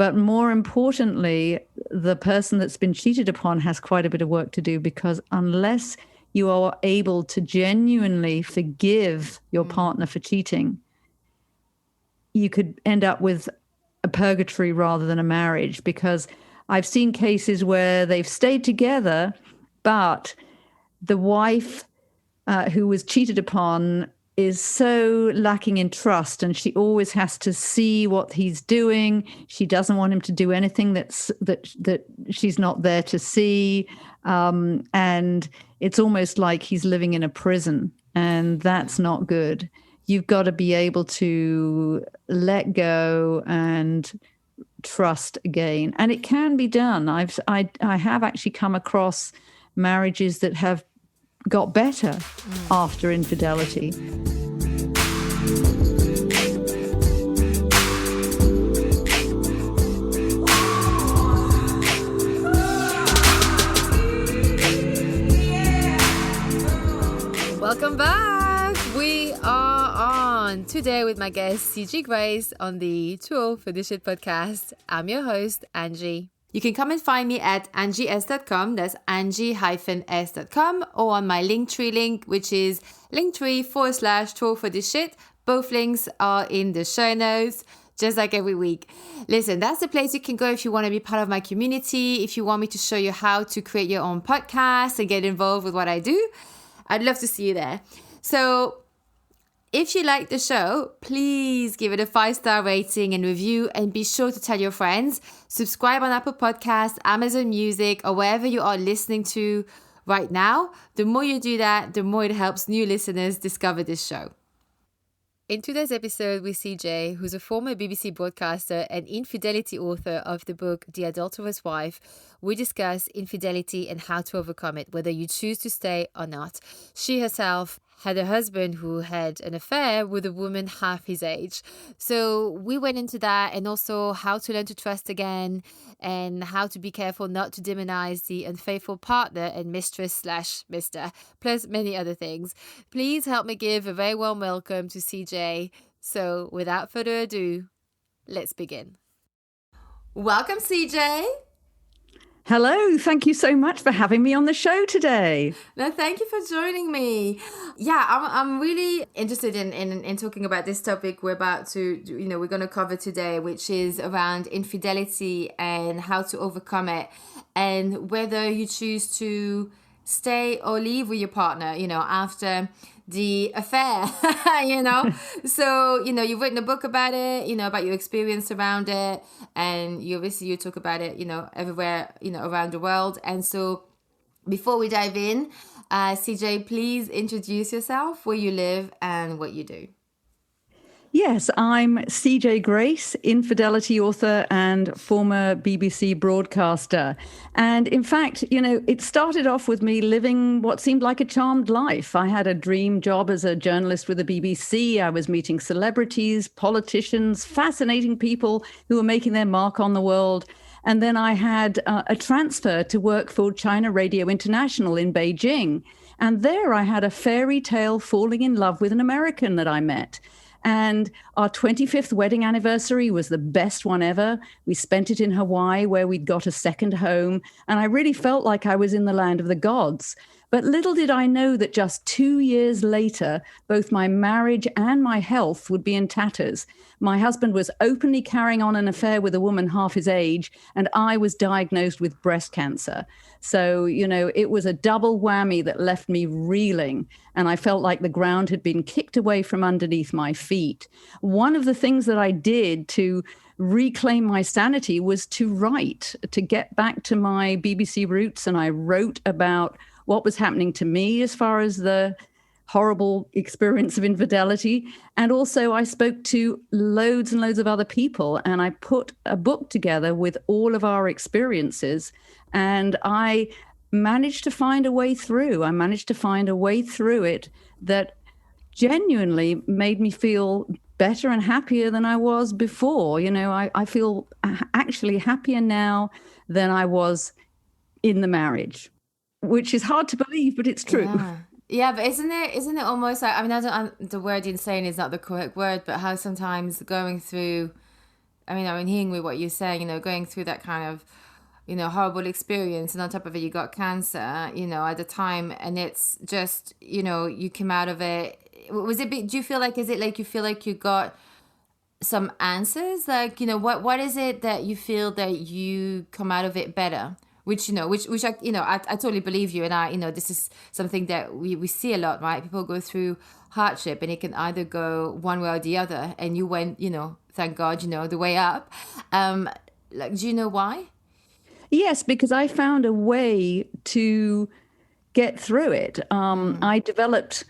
But more importantly, the person that's been cheated upon has quite a bit of work to do, because unless you are able to genuinely forgive your partner for cheating, you could end up with a purgatory rather than a marriage. Because I've seen cases where they've stayed together, but the wife who was cheated upon is so lacking in trust, and she always has to see what he's doing. She doesn't want him to do anything that she's not there to see, and it's almost like he's living in a prison, and that's not good. You've got to be able to let go and trust again, and it can be done. I have actually come across marriages that have got better after infidelity. Welcome back. We are on today with my guest CJ Grace on the Too for This Shit podcast. I'm your host, Angie. You can come and find me at angies.com. That's angie-s.com, or on my Linktree link, which is linktree/Too for This Shit. Both links are in the show notes, just like every week. Listen, that's the place you can go if you want to be part of my community, if you want me to show you how to create your own podcast and get involved with what I do. I'd love to see you there. So if you like the show, please give it a 5-star rating and review, and be sure to tell your friends. Subscribe on Apple Podcasts, Amazon Music, or wherever you are listening to right now. The more you do that, the more it helps new listeners discover this show. In today's episode with CJ, who's a former BBC broadcaster and infidelity author of the book The Adulterer's Wife, we discuss infidelity and how to overcome it, whether you choose to stay or not. She herself had a husband who had an affair with a woman half his age. So we went into that, and also how to learn to trust again, and how to be careful not to demonize the unfaithful partner and mistress/mister, plus many other things. Please help me give a very warm welcome to CJ. So without further ado, let's begin. Welcome, CJ. Hello, thank you so much for having me on the show today. No, thank you for joining me. Yeah, I'm really interested in talking about this topic we're about to, we're going to cover today, which is around infidelity and how to overcome it, and whether you choose to stay or leave with your partner, after the affair, So, you've written a book about it, about your experience around it, and you talk about it, everywhere, around the world. And so before we dive in, CJ, please introduce yourself, where you live and what you do. Yes, I'm CJ Grace, infidelity author and former BBC broadcaster. And in fact, it started off with me living what seemed like a charmed life. I had a dream job as a journalist with the BBC. I was meeting celebrities, politicians, fascinating people who were making their mark on the world. And then I had a transfer to work for China Radio International in Beijing. And there I had a fairy tale falling in love with an American that I met. And our 25th wedding anniversary was the best one ever. We spent it in Hawaii, where we'd got a second home. And I really felt like I was in the land of the gods. But little did I know that just 2 years later, both my marriage and my health would be in tatters. My husband was openly carrying on an affair with a woman half his age, and I was diagnosed with breast cancer. So, it was a double whammy that left me reeling, and I felt like the ground had been kicked away from underneath my feet. One of the things that I did to reclaim my sanity was to write, to get back to my BBC roots, and I wrote about what was happening to me as far as the horrible experience of infidelity. And also I spoke to loads and loads of other people, and I put a book together with all of our experiences, and I managed to find a way through. I managed to find a way through it that genuinely made me feel better and happier than I was before. I feel actually happier now than I was in the marriage, which is hard to believe, but it's true. Yeah, but isn't it almost like, the word insane is not the correct word, but how sometimes going through I mean, hearing with what you're saying, going through that kind of, horrible experience, and on top of it, you got cancer, at the time, and it's just, you came out of it. Was it, do you feel like, is it like you feel like you got some answers? Like, what is it that you feel that you come out of it better? Which, which I totally believe you. And this is something that we see a lot, right? People go through hardship and it can either go one way or the other. And you went, thank God, the way up. Like, do you know why? Yes, because I found a way to get through it. I developed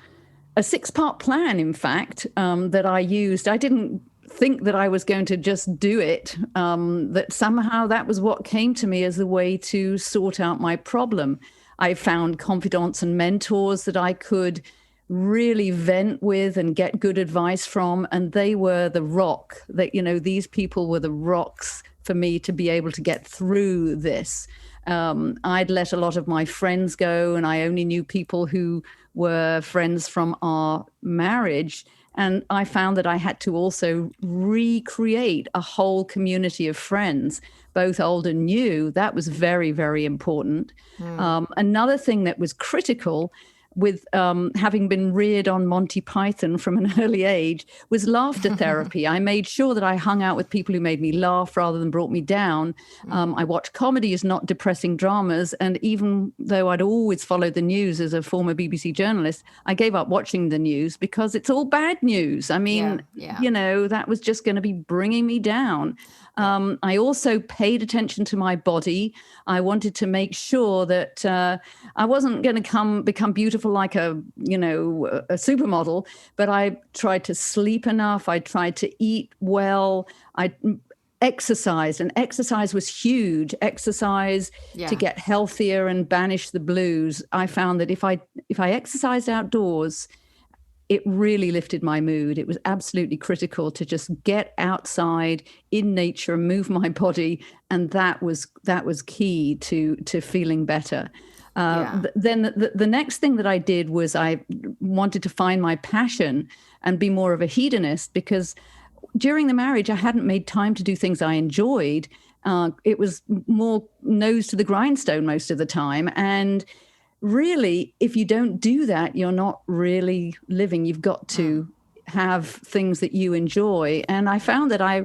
a 6-part plan, in fact, that I used. I didn't think that I was going to just do it, that somehow that was what came to me as a way to sort out my problem. I found confidants and mentors that I could really vent with and get good advice from, and they were the rock that, these people were the rocks for me to be able to get through this. I'd let a lot of my friends go, and I only knew people who were friends from our marriage. And I found that I had to also recreate a whole community of friends, both old and new. That was very, very important. Another thing that was critical with having been reared on Monty Python from an early age was laughter therapy. I made sure that I hung out with people who made me laugh rather than brought me down. I watched comedies, not depressing dramas. And even though I'd always followed the news as a former BBC journalist, I gave up watching the news because it's all bad news. I mean, that was just going to be bringing me down. I also paid attention to my body. I wanted to make sure that I wasn't going to become beautiful like a supermodel, but I tried to sleep enough. I tried to eat well. I exercised, and exercise was huge. Exercise to get healthier and banish the blues. I found that if I exercised outdoors, it really lifted my mood. It was absolutely critical to just get outside in nature and move my body. And that was key to feeling better. Then the next thing that I did was I wanted to find my passion and be more of a hedonist, because during the marriage, I hadn't made time to do things I enjoyed. It was more nose to the grindstone most of the time. And really, if you don't do that, you're not really living. You've got to have things that you enjoy. And I found that I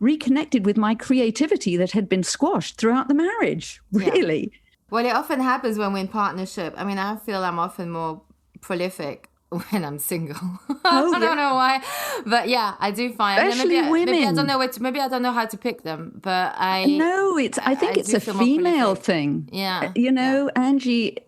reconnected with my creativity that had been squashed throughout the marriage, really. Yeah. Well, it often happens when we're in partnership. I mean, I feel I'm often more prolific when I'm single. I don't know why, but I do find, especially women. Maybe I don't know maybe I don't know how to pick them, but I think it's a female thing. Angie,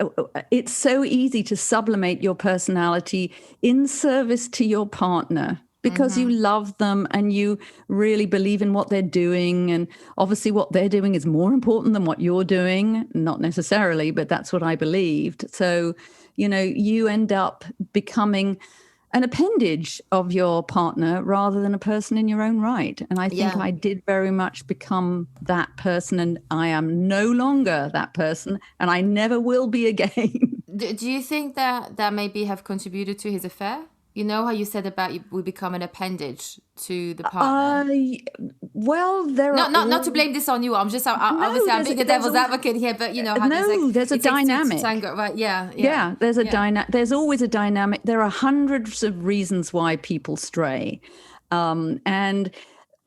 it's so easy to sublimate your personality in service to your partner, because you love them and you really believe in what they're doing. And obviously what they're doing is more important than what you're doing. Not necessarily, but that's what I believed. So, you end up becoming an appendage of your partner rather than a person in your own right. And I think I did very much become that person, and I am no longer that person, and I never will be again. Do you think that maybe have contributed to his affair? You know how you said about we become an appendage to the partner? Not to blame this on you. I'm just obviously I'm being the devil's advocate here, but how there's a dynamic. Right? There's a dynamic. There's always a dynamic. There are hundreds of reasons why people stray, and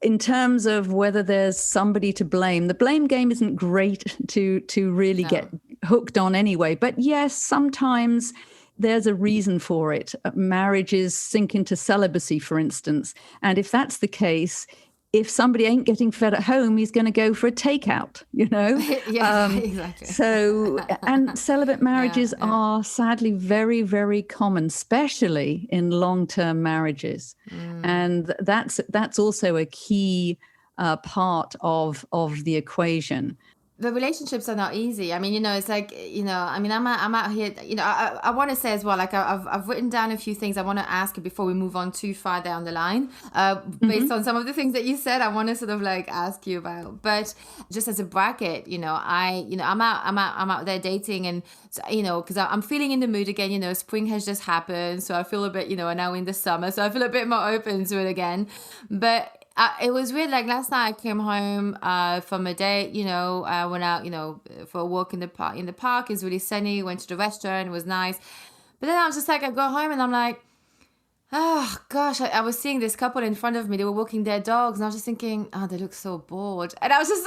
in terms of whether there's somebody to blame, the blame game isn't great to really get hooked on anyway. But yes, sometimes there's a reason for it. Marriages sink into celibacy, for instance. And if that's the case, if somebody ain't getting fed at home, he's going to go for a takeout, Exactly. So, and celibate marriages are sadly very, very common, especially in long-term marriages. And that's also a key part of the equation. The relationships are not easy. I mean, it's like, I'm out here, I want to say as well, like I've written down a few things I want to ask you before we move on too far down the line, based on some of the things that you said, I want to sort of like ask you about. But just as a bracket, I'm out there dating, and because I'm feeling in the mood again. Spring has just happened, so I feel a bit, and now in the summer, so I feel a bit more open to it again. But it was weird. Like last night, I came home from a date. I went out, for a walk in the park. In the park, it's really sunny. Went to the restaurant. It was nice. But then I was just like, I go home and I'm like, oh gosh, I was seeing this couple in front of me. They were walking their dogs, and I was just thinking, oh, they look so bored. And I was just,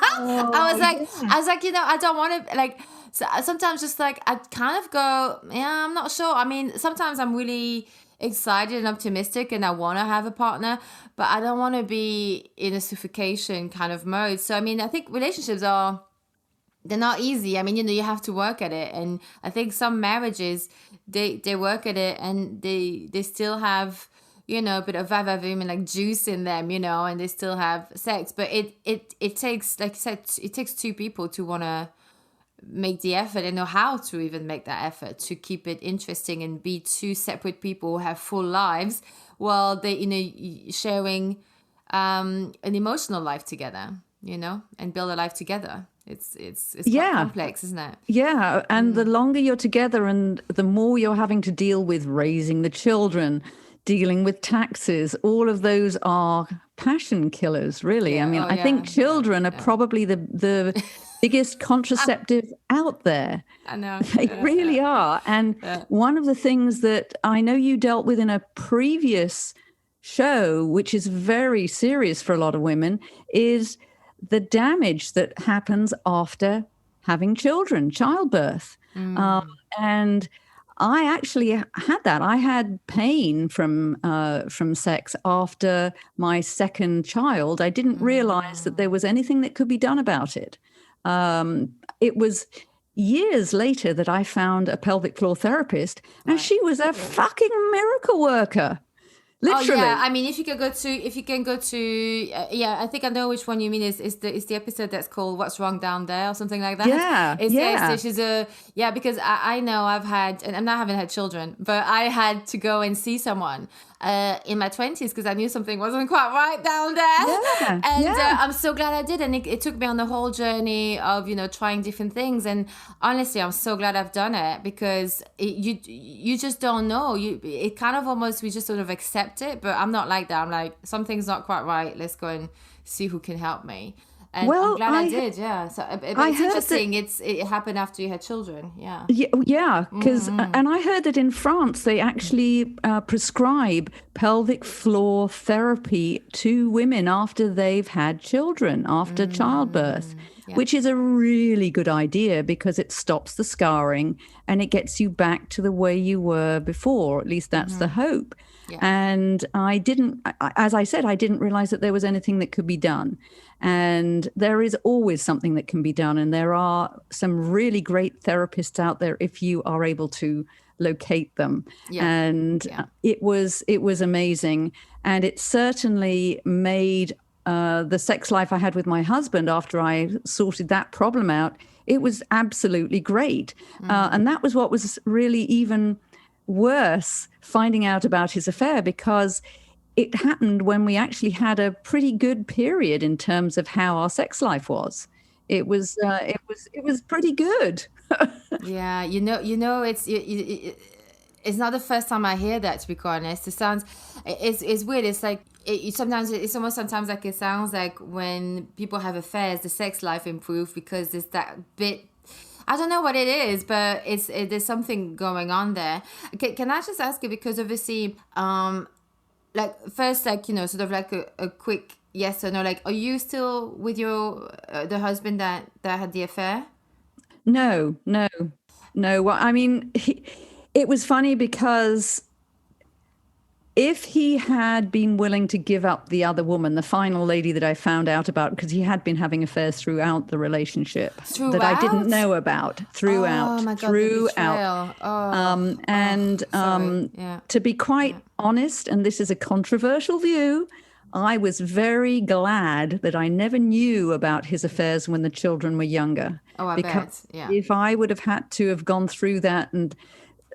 I was like, I don't want to like. So sometimes just like I kind of go, yeah, I'm not sure. I mean, sometimes I'm really excited and optimistic, and I want to have a partner, but I don't want to be in a suffocation kind of mode. So I mean, I think relationships they're not easy. I mean, you have to work at it. And I think some marriages, they work at it and they still have, a bit of va-va-voom and like juice in them, and they still have sex. But it takes, like you said, it takes two people to want to make the effort and know how to even make that effort to keep it interesting and be two separate people who have full lives while they, sharing an emotional life together, and build a life together. It's quite complex, isn't it? Yeah. And the longer you're together and the more you're having to deal with raising the children, dealing with taxes, all of those are passion killers, really. Yeah. I mean, I think children are probably the biggest contraceptive out there. I know. They really are. And one of the things that I know you dealt with in a previous show, which is very serious for a lot of women, is the damage that happens after having children, childbirth. And I actually had that. I had pain from sex after my second child. I didn't realize that there was anything that could be done about it. It was years later that I found a pelvic floor therapist, and she was a fucking miracle worker. Literally. Oh yeah, I mean, if you can go to, I think I know which one you mean. Is the episode that's called "What's Wrong Down There" or something like that? Yeah, She's because I know I've had, and I haven't had children, but I had to go and see someone in my 20s because I knew something wasn't quite right down there. I'm so glad I did, and it took me on the whole journey of trying different things. And honestly, I'm so glad I've done it because you just don't know. It kind of almost, we just sort of accept it, but I'm not like that. I'm like, something's not quite right, let's go and see who can help me. And I'm glad I did. So it's interesting. It happened after you had children. Because and I heard that in France they actually prescribe pelvic floor therapy to women after they've had children, after childbirth. Which is a really good idea because it stops the scarring and it gets you back to the way you were before. At least that's the hope. Yeah. And as I said, I didn't realize that there was anything that could be done. And there is always something that can be done. And there are some really great therapists out there if you are able to locate them. It was amazing. And it certainly made the sex life I had with my husband after I sorted that problem out, it was absolutely great. And that was what was really even worse, finding out about his affair, because it happened when we actually had a pretty good period in terms of how our sex life was. It was pretty good. It's not the first time I hear that, to be quite honest. It's weird. It's like it's almost sometimes like it sounds like when people have affairs, the sex life improves because there's that bit. I don't know what it is, but there's something going on there. Can I just ask you, because obviously, sort of like a quick yes or no, like, are you still with your the husband that had the affair? No. Well, I mean, it was funny because if he had been willing to give up the other woman, the final lady that I found out about, because he had been having affairs throughout the relationship that I didn't know about throughout. Oh my God, To be quite honest, and this is a controversial view, I was very glad that I never knew about his affairs when the children were younger. Oh, I bet. Yeah. If I would have had to have gone through that and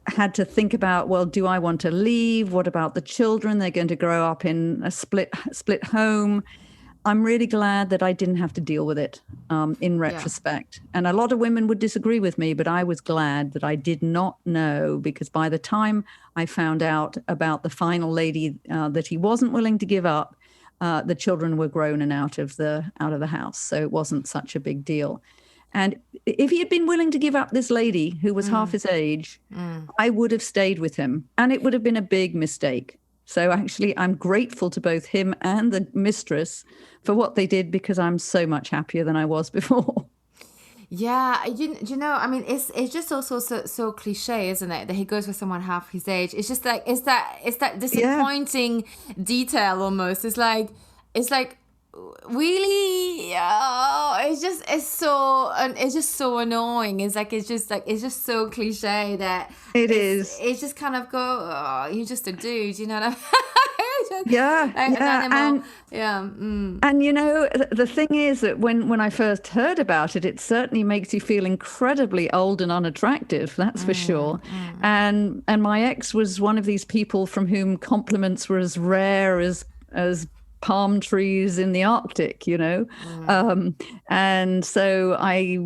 had to think about, well, do I want to leave? What about the children? They're going to grow up in a split home. I'm really glad that I didn't have to deal with it in retrospect. And a lot of women would disagree with me, but I was glad that I did not know, because by the time I found out about the final lady that he wasn't willing to give up, the children were grown and out of the house, so it wasn't such a big deal. And if he had been willing to give up this lady who was half his age, I would have stayed with him, and it would have been a big mistake. So actually, I'm grateful to both him and the mistress for what they did, because I'm so much happier than I was before. Yeah, you know, I mean, it's just also so cliche, isn't it? That he goes for someone half his age. It's just like it's that disappointing detail almost. It's like really, it's just so annoying. It's just so cliche that it's just kind of you're just a dude, you know what I mean? And you know, the thing is that when I first heard about it, it certainly makes you feel incredibly old and unattractive, that's for sure. And my ex was one of these people from whom compliments were as rare as palm trees in the Arctic, you know. And so I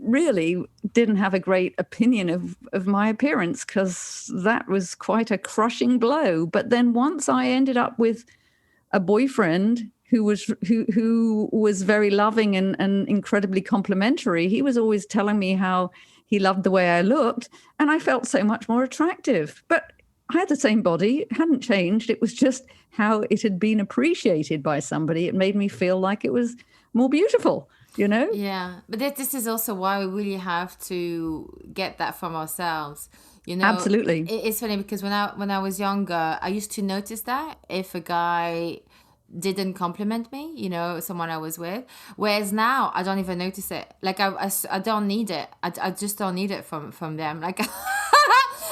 really didn't have a great opinion of my appearance, because that was quite a crushing blow. But then once I ended up with a boyfriend who was very loving and incredibly complimentary, he was always telling me how he loved the way I looked, and I felt so much more attractive. But I had the same body, it hadn't changed. It was just how it had been appreciated by somebody. It made me feel like it was more beautiful. You know? Yeah, but this is also why we really have to get that from ourselves. You know, absolutely. It's funny because when I was younger, I used to notice that if a guy didn't compliment me, you know, someone I was with, whereas now I don't even notice it. Like I don't need it. I just don't need it from them. Like,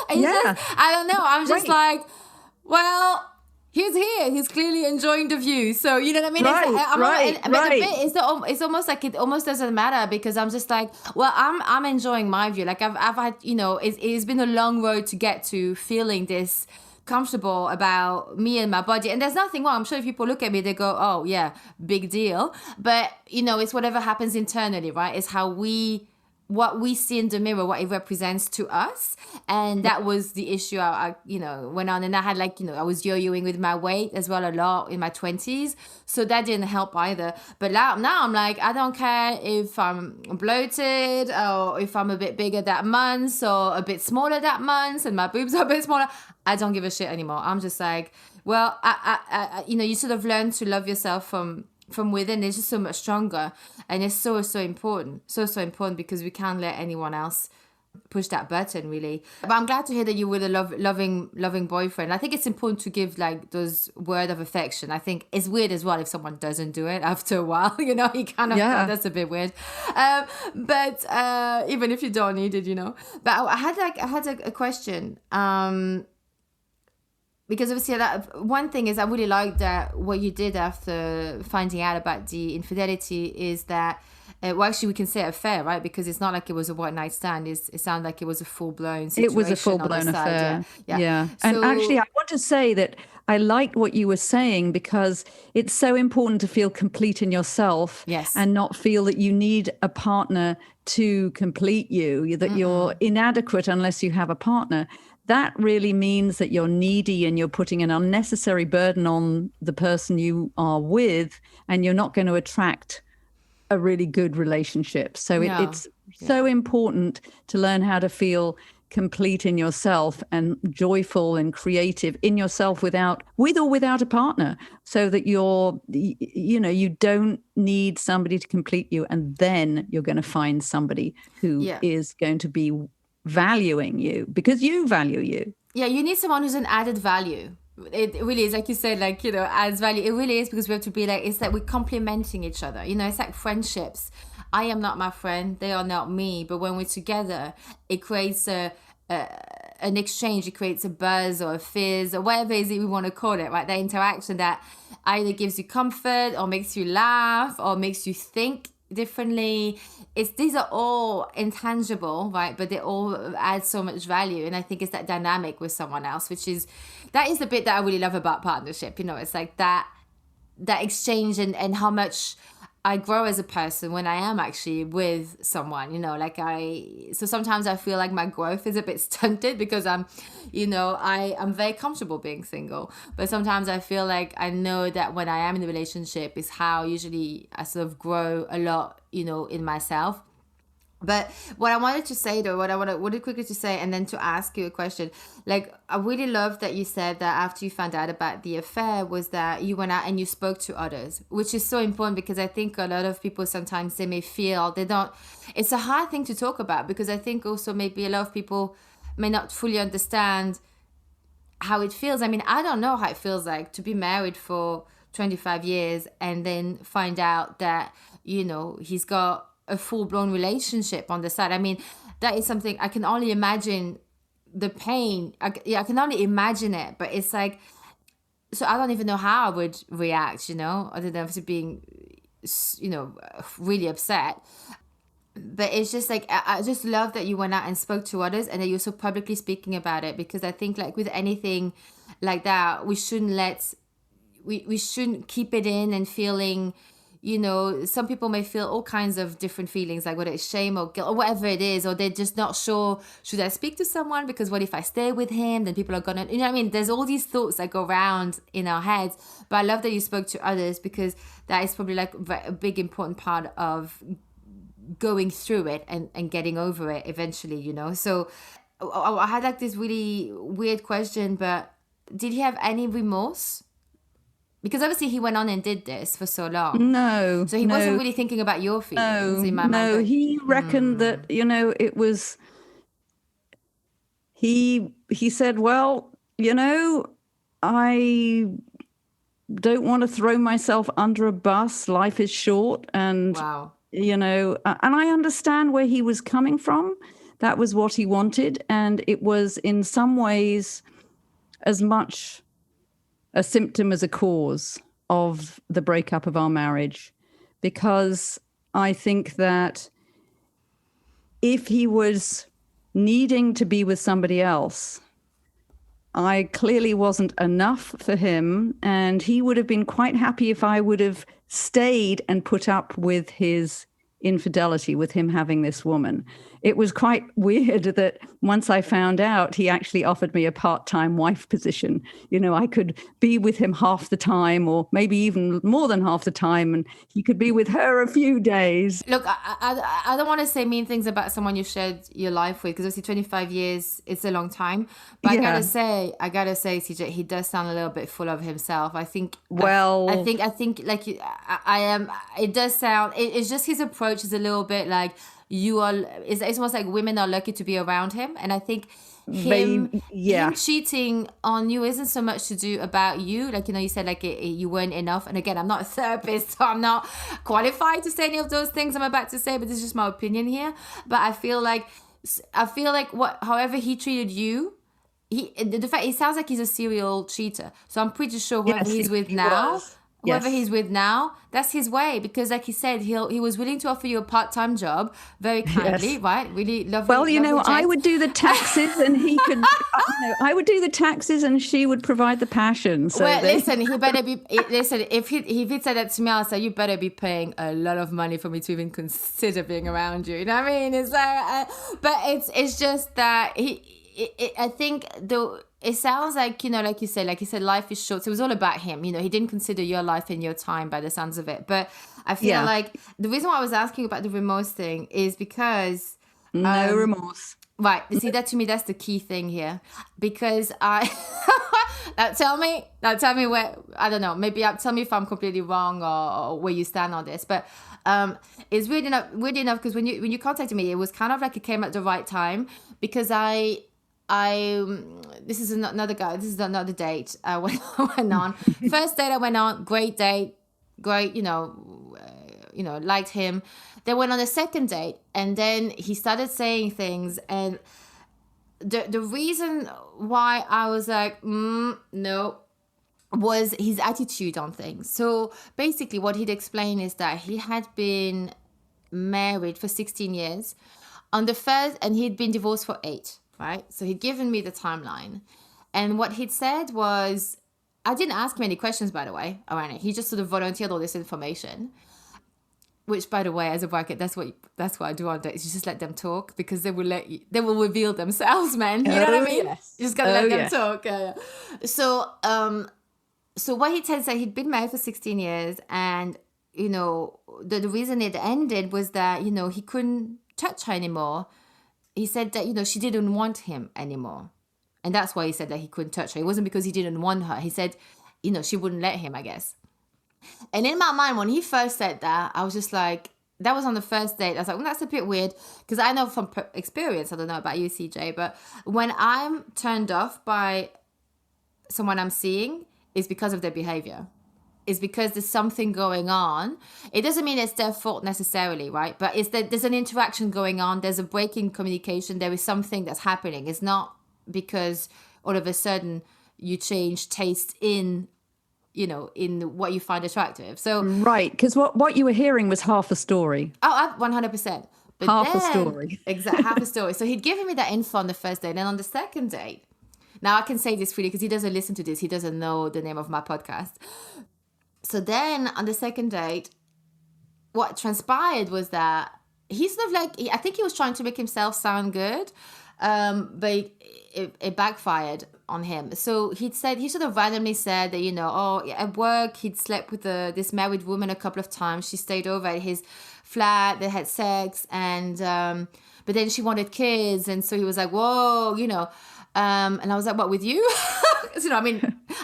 I don't know. I'm just like, well, he's here. He's clearly enjoying the view. So, you know what I mean? But the bit is it's almost like it almost doesn't matter, because I'm just like, well, I'm enjoying my view. Like I've had, you know, it's been a long road to get to feeling this comfortable about me and my body. And there's nothing wrong. I'm sure if people look at me, they go, oh yeah, big deal. But, you know, it's whatever happens internally, right? It's what we see in the mirror, what it represents to us. And that was the issue I you know, went on. And I had like, you know, I was yo-yoing with my weight as well a lot in my 20s. So that didn't help either. But now I'm like, I don't care if I'm bloated or if I'm a bit bigger that month or a bit smaller that month and my boobs are a bit smaller. I don't give a shit anymore. I'm just like, well, I you know, you sort of learn to love yourself from within. It's just so much stronger, and it's so important, so important, because we can't let anyone else push that button, really. But I'm glad to hear that you were a loving boyfriend. I think it's important to give like those word of affection. I think it's weird as well if someone doesn't do it after a while, you know, you kind of that's a bit weird. But even if you don't need it, you know. But I had a question. Because obviously, one thing is I really like that what you did after finding out about the infidelity is that, well, actually we can say affair, right? Because it's not like it was a one night stand. It sounded like it was a full-blown situation. It was a full-blown affair. Yeah. So, and actually, I want to say that I liked what you were saying, because it's so important to feel complete in yourself. Yes. And not feel that you need a partner to complete you, that you're inadequate unless you have a partner. That really means that you're needy and you're putting an unnecessary burden on the person you are with, and you're not going to attract a really good relationship. So it's so important to learn how to feel complete in yourself and joyful and creative in yourself with or without a partner, so that you don't need somebody to complete you, and then you're going to find somebody who is going to be valuing you because you value you. Yeah, you need someone who's an added value. It really is, like you said, like, you know, adds value. It really is, because we have to be like, it's like we're complementing each other. You know, it's like friendships. I am not my friend, they are not me, but when we're together, it creates an exchange. It creates a buzz or a fizz or whatever it is that we want to call it, right? That interaction that either gives you comfort or makes you laugh or makes you think differently. These are all intangible, right? But they all add so much value. And I think it's that dynamic with someone else, that is the bit that I really love about partnership. You know, it's like that exchange and how much I grow as a person when I am actually with someone, so sometimes I feel like my growth is a bit stunted because I'm very comfortable being single. But sometimes I feel like I know that when I am in a relationship is how usually I sort of grow a lot, in myself. But what I wanted to say though, what I wanted quickly to say, and then to ask you a question, like I really love that you said that after you found out about the affair was that you went out and you spoke to others, which is so important because I think a lot of people sometimes they may feel they don't, it's a hard thing to talk about because I think also maybe a lot of people may not fully understand how it feels. I mean, I don't know how it feels like to be married for 25 years and then find out that, he's got a full-blown relationship on the side. I mean, that is something I can only imagine the pain. I can only imagine it, but it's like, so I don't even know how I would react, other than being, really upset. But it's just like, I just love that you went out and spoke to others and that you're so publicly speaking about it, because I think like with anything like that, we shouldn't we shouldn't keep it in and feeling, some people may feel all kinds of different feelings, like whether it's shame or guilt or whatever it is, or they're just not sure, should I speak to someone? Because what if I stay with him? Then people are gonna, what I mean? There's all these thoughts that go around in our heads. But I love that you spoke to others, because that is probably like a big important part of going through it and getting over it eventually, So I had like this really weird question, but did he have any remorse? Because obviously he went on and did this for so long. No. So he wasn't really thinking about your feelings in my mind. No, he reckoned that, it was, he said, well, I don't want to throw myself under a bus. Life is short. And, wow. And I understand where he was coming from. That was what he wanted. And it was in some ways as much a symptom as a cause of the breakup of our marriage, because I think that if he was needing to be with somebody else, I clearly wasn't enough for him, and he would have been quite happy if I would have stayed and put up with his infidelity, with him having this woman. It was quite weird that once I found out, he actually offered me a part-time wife position. I could be with him half the time, or maybe even more than half the time, and he could be with her a few days. Look, I don't want to say mean things about someone you shared your life with, because obviously 25 years, it's a long time. But yeah. I gotta say, CJ, he does sound a little bit full of himself. I think. Well, I think like I am. It does sound. It's just his approach is a little bit like. It's almost like women are lucky to be around him, and I think him cheating on you isn't so much to do about you. Like, you said like you weren't enough, and again, I'm not a therapist, so I'm not qualified to say any of those things I'm about to say, but this is just my opinion here. But I feel like however he treated you, it sounds like he's a serial cheater. So I'm pretty sure whoever he's with now. Whoever he's with now, that's his way, because like he said, he was willing to offer you a part-time job very kindly, right? Really lovely. Well, I would do the taxes and he could, I would do the taxes and she would provide the passion. So listen, he better be, if he said that to me, I'll say, you better be paying a lot of money for me to even consider being around you. You know what I mean? It's like, but it's just that I think it sounds like, like you said, life is short. So it was all about him. He didn't consider your life and your time by the sounds of it. But I feel like the reason why I was asking about the remorse thing is because... No remorse. Right. See, that to me, that's the key thing here. Because now tell me where, I don't know, maybe tell me if I'm completely wrong or where you stand on this. But it's weird enough because when you contacted me, it was kind of like it came at the right time, because this is another date I went on. First date I went on, great date, great, liked him. Then went on a second date, and then he started saying things, and the reason why I was like, no, was his attitude on things. So basically what he'd explained is that he had been married for 16 years on the first, and he'd been divorced for 8. Right? So he'd given me the timeline. And what he'd said was, I didn't ask him any questions, by the way, around it. He just sort of volunteered all this information. which, by the way, as a bracket, that's what I do on dates. You just let them talk, because they will reveal themselves, man. You know what I mean? Yes. You just gotta let them talk. Yeah. So what he said, he'd been married for 16 years, and the reason it ended was that he couldn't touch her anymore. He said that she didn't want him anymore, and that's why he said that he couldn't touch her. It wasn't because he didn't want her. He said she wouldn't let him, I guess. And in my mind, when he first said that, I was just like, that was on the first date. I was like, well, that's a bit weird, because I know from experience, I don't know about you, CJ, but when I'm turned off by someone I'm seeing, it's because of their behavior. It's because there's something going on. It doesn't mean it's their fault necessarily, right? But it's that there's an interaction going on. There's a break in communication. There is something that's happening. It's not because all of a sudden you change taste in what you find attractive. So right, because what you were hearing was half a story. 100%. But half a story. Exactly, half a story. So he'd given me that info on the first date. And on the second date, now I can say this freely because he doesn't listen to this. He doesn't know the name of my podcast. So then on the second date, what transpired was that he sort of I think he was trying to make himself sound good, but it backfired on him. So he sort of randomly said that, at work he'd slept with this married woman a couple of times. She stayed over at his flat, they had sex, and but then she wanted kids, and so he was like, whoa, and I was like, what, with you?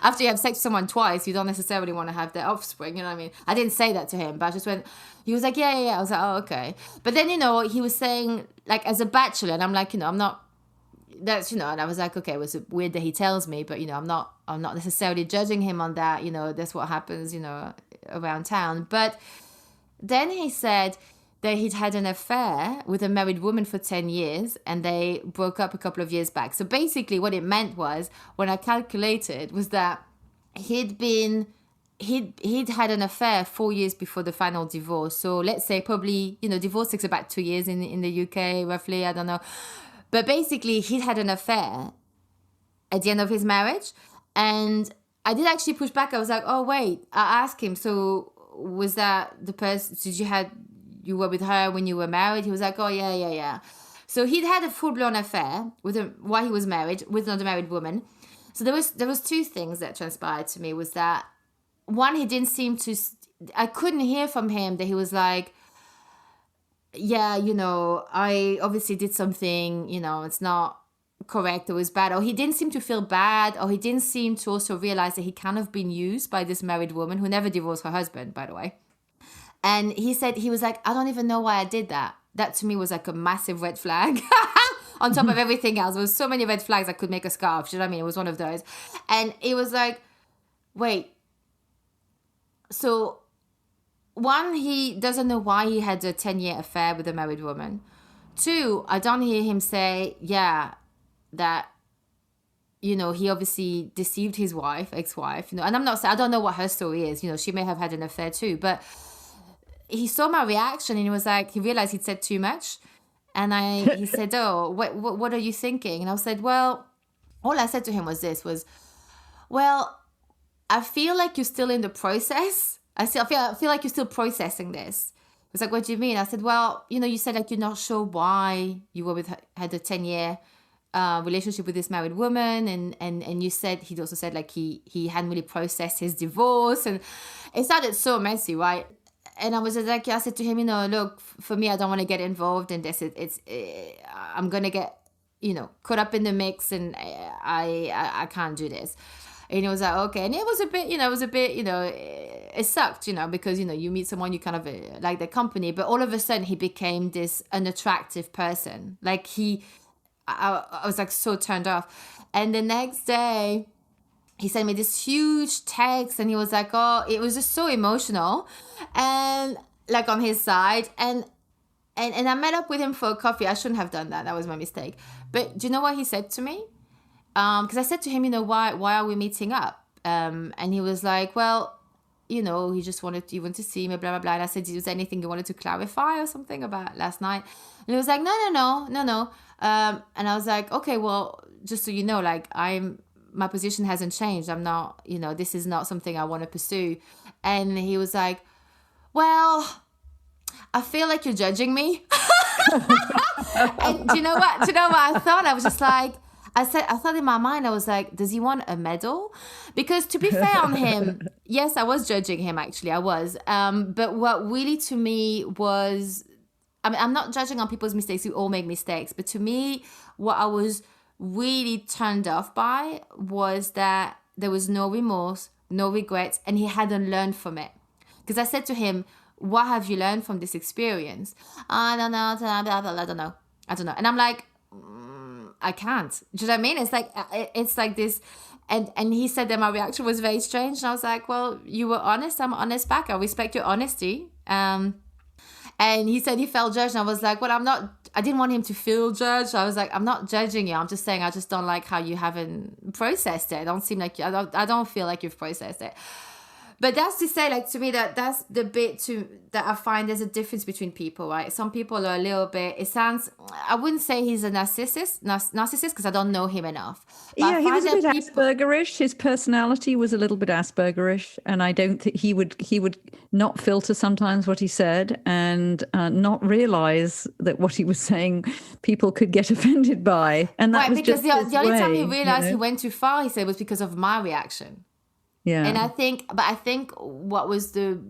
After you have sex with someone twice, you don't necessarily want to have their offspring, I didn't say that to him, but I just went, he was like, yeah. I was like, oh, okay. But then, he was saying, as a bachelor, and I'm like, I'm not, that's, and I was like, okay, it was weird that he tells me, but, I'm not necessarily judging him on that, that's what happens, around town. But then he said that he'd had an affair with a married woman for 10 years, and they broke up a couple of years back. So basically what it meant was, when I calculated, was that he'd had an affair 4 years before the final divorce. So let's say probably, divorce takes about 2 years in the UK, roughly, I don't know. But basically he'd had an affair at the end of his marriage. And I did actually push back. I was like, oh, wait. I asked him, so was that the person, you were with her when you were married? He was like, oh, yeah. So he'd had a full-blown affair while he was married with another married woman. So there was two things that transpired to me. Was that, one, he didn't seem to, I couldn't hear from him that he was like, yeah, I obviously did something, it's not correct, it was bad. Or he didn't seem to feel bad, or he didn't seem to also realize that he kind of been used by this married woman who never divorced her husband, by the way. And he said, he was like, I don't even know why I did that. That to me was like a massive red flag. On top of everything else, there was so many red flags I could make a scarf. Do you know what I mean? It was one of those. And it was like, wait. So, one, he doesn't know why he had a 10-year affair with a married woman. Two, I don't hear him say, that, he obviously deceived his ex-wife. And I'm not saying, I don't know what her story is. She may have had an affair too, but he saw my reaction and he was like, he realized he'd said too much. And he said, oh, what are you thinking? And I said, well, all I said to him was, well, I feel like you're still in the process. I feel like you're still processing this. He was like, what do you mean? I said, well, you said like you're not sure why you were had a 10-year relationship with this married woman, and you said, he'd also said like he hadn't really processed his divorce, and it sounded so messy, right? And I was like, I said to him, look, for me, I don't want to get involved in this. I'm going to get, caught up in the mix, and I can't do this. And he was like, okay. And it was a bit, it sucked, because, you meet someone, you kind of like their company. But all of a sudden, he became this unattractive person. Like I was like so turned off. And the next day, he sent me this huge text, and he was like, oh, it was just so emotional, and like on his side. And I met up with him for a coffee. I shouldn't have done that. That was my mistake. But do you know what he said to me? Because I said to him, why are we meeting up? And he was like, well, he just wanted to see me, blah, blah, blah. And I said, was there anything you wanted to clarify or something about last night? And he was like, no. And I was like, okay, well, just so you know, like my position hasn't changed. I'm not, this is not something I want to pursue. And he was like, well, I feel like you're judging me. And do you know what? I thought? I was just like, I thought in my mind, I was like, does he want a medal? Because to be fair on him, yes, I was judging him, actually, I was. But what really to me was, I mean, I'm not judging on people's mistakes. We all make mistakes. But to me, what I was really turned off by was that there was no remorse, no regrets, and he hadn't learned from it. Because I said to him, what have you learned from this experience? I don't know. I don't know. And I'm like, I can't. Do you know what I mean? It's like this. And he said that my reaction was very strange. And I was like, well, you were honest. I'm honest back. I respect your honesty. And he said he felt judged. And I was like, well, I didn't want him to feel judged. I was like, I'm not judging you. I'm just saying I just don't like how you haven't processed it. I don't feel like you've processed it. But that's to say, like, to me, that's the bit that I find there's a difference between people, right? Some people are a little bit, I wouldn't say he's a narcissist because I don't know him enough. But he was a bit Aspergerish. His personality was a little bit Aspergerish. And I don't think he would not filter sometimes what he said and not realize that what he was saying people could get offended by. And that was because just the only time he realized he went too far, he said, was because of my reaction. Yeah. And I think what was the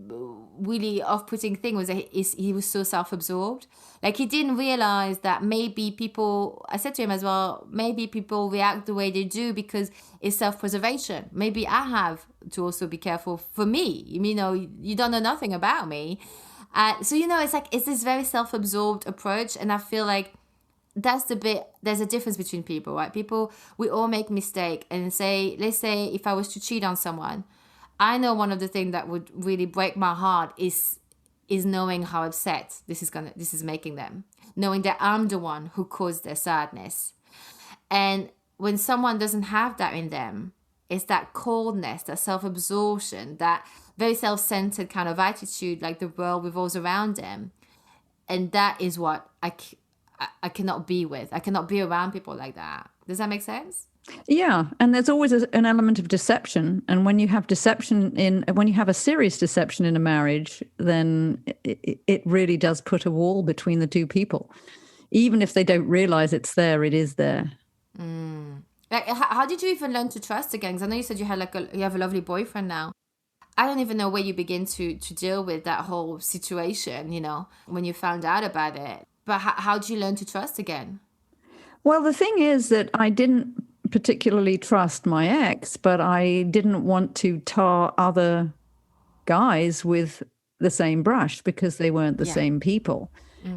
really off-putting thing was that he was so self-absorbed. Like, he didn't realize that maybe people, I said to him as well, maybe people react the way they do because it's self-preservation. Maybe I have to also be careful for me. You know, you don't know nothing about me. So, you know, it's this very self-absorbed approach. And I feel like that's the bit, there's a difference between people, right? People, we all make mistake and let's say if I was to cheat on someone, I know one of the things that would really break my heart is knowing how upset this is making them, knowing that I'm the one who caused their sadness. And when someone doesn't have that in them, it's that coldness, that self-absorption, that very self-centered kind of attitude, like the world revolves around them. And that is what I cannot be with. I cannot be around people like that. Does that make sense? Yeah. And there's always an element of deception. And when you have when you have a serious deception in a marriage, then it really does put a wall between the two people. Even if they don't realize it's there, it is there. Like, how did you even learn to trust again? Because I know you said you have a lovely boyfriend now. I don't even know where you begin to deal with that whole situation, you know, when you found out about it. But how did you learn to trust again? Well, the thing is that I didn't particularly trust my ex, but I didn't want to tar other guys with the same brush because they weren't the same people.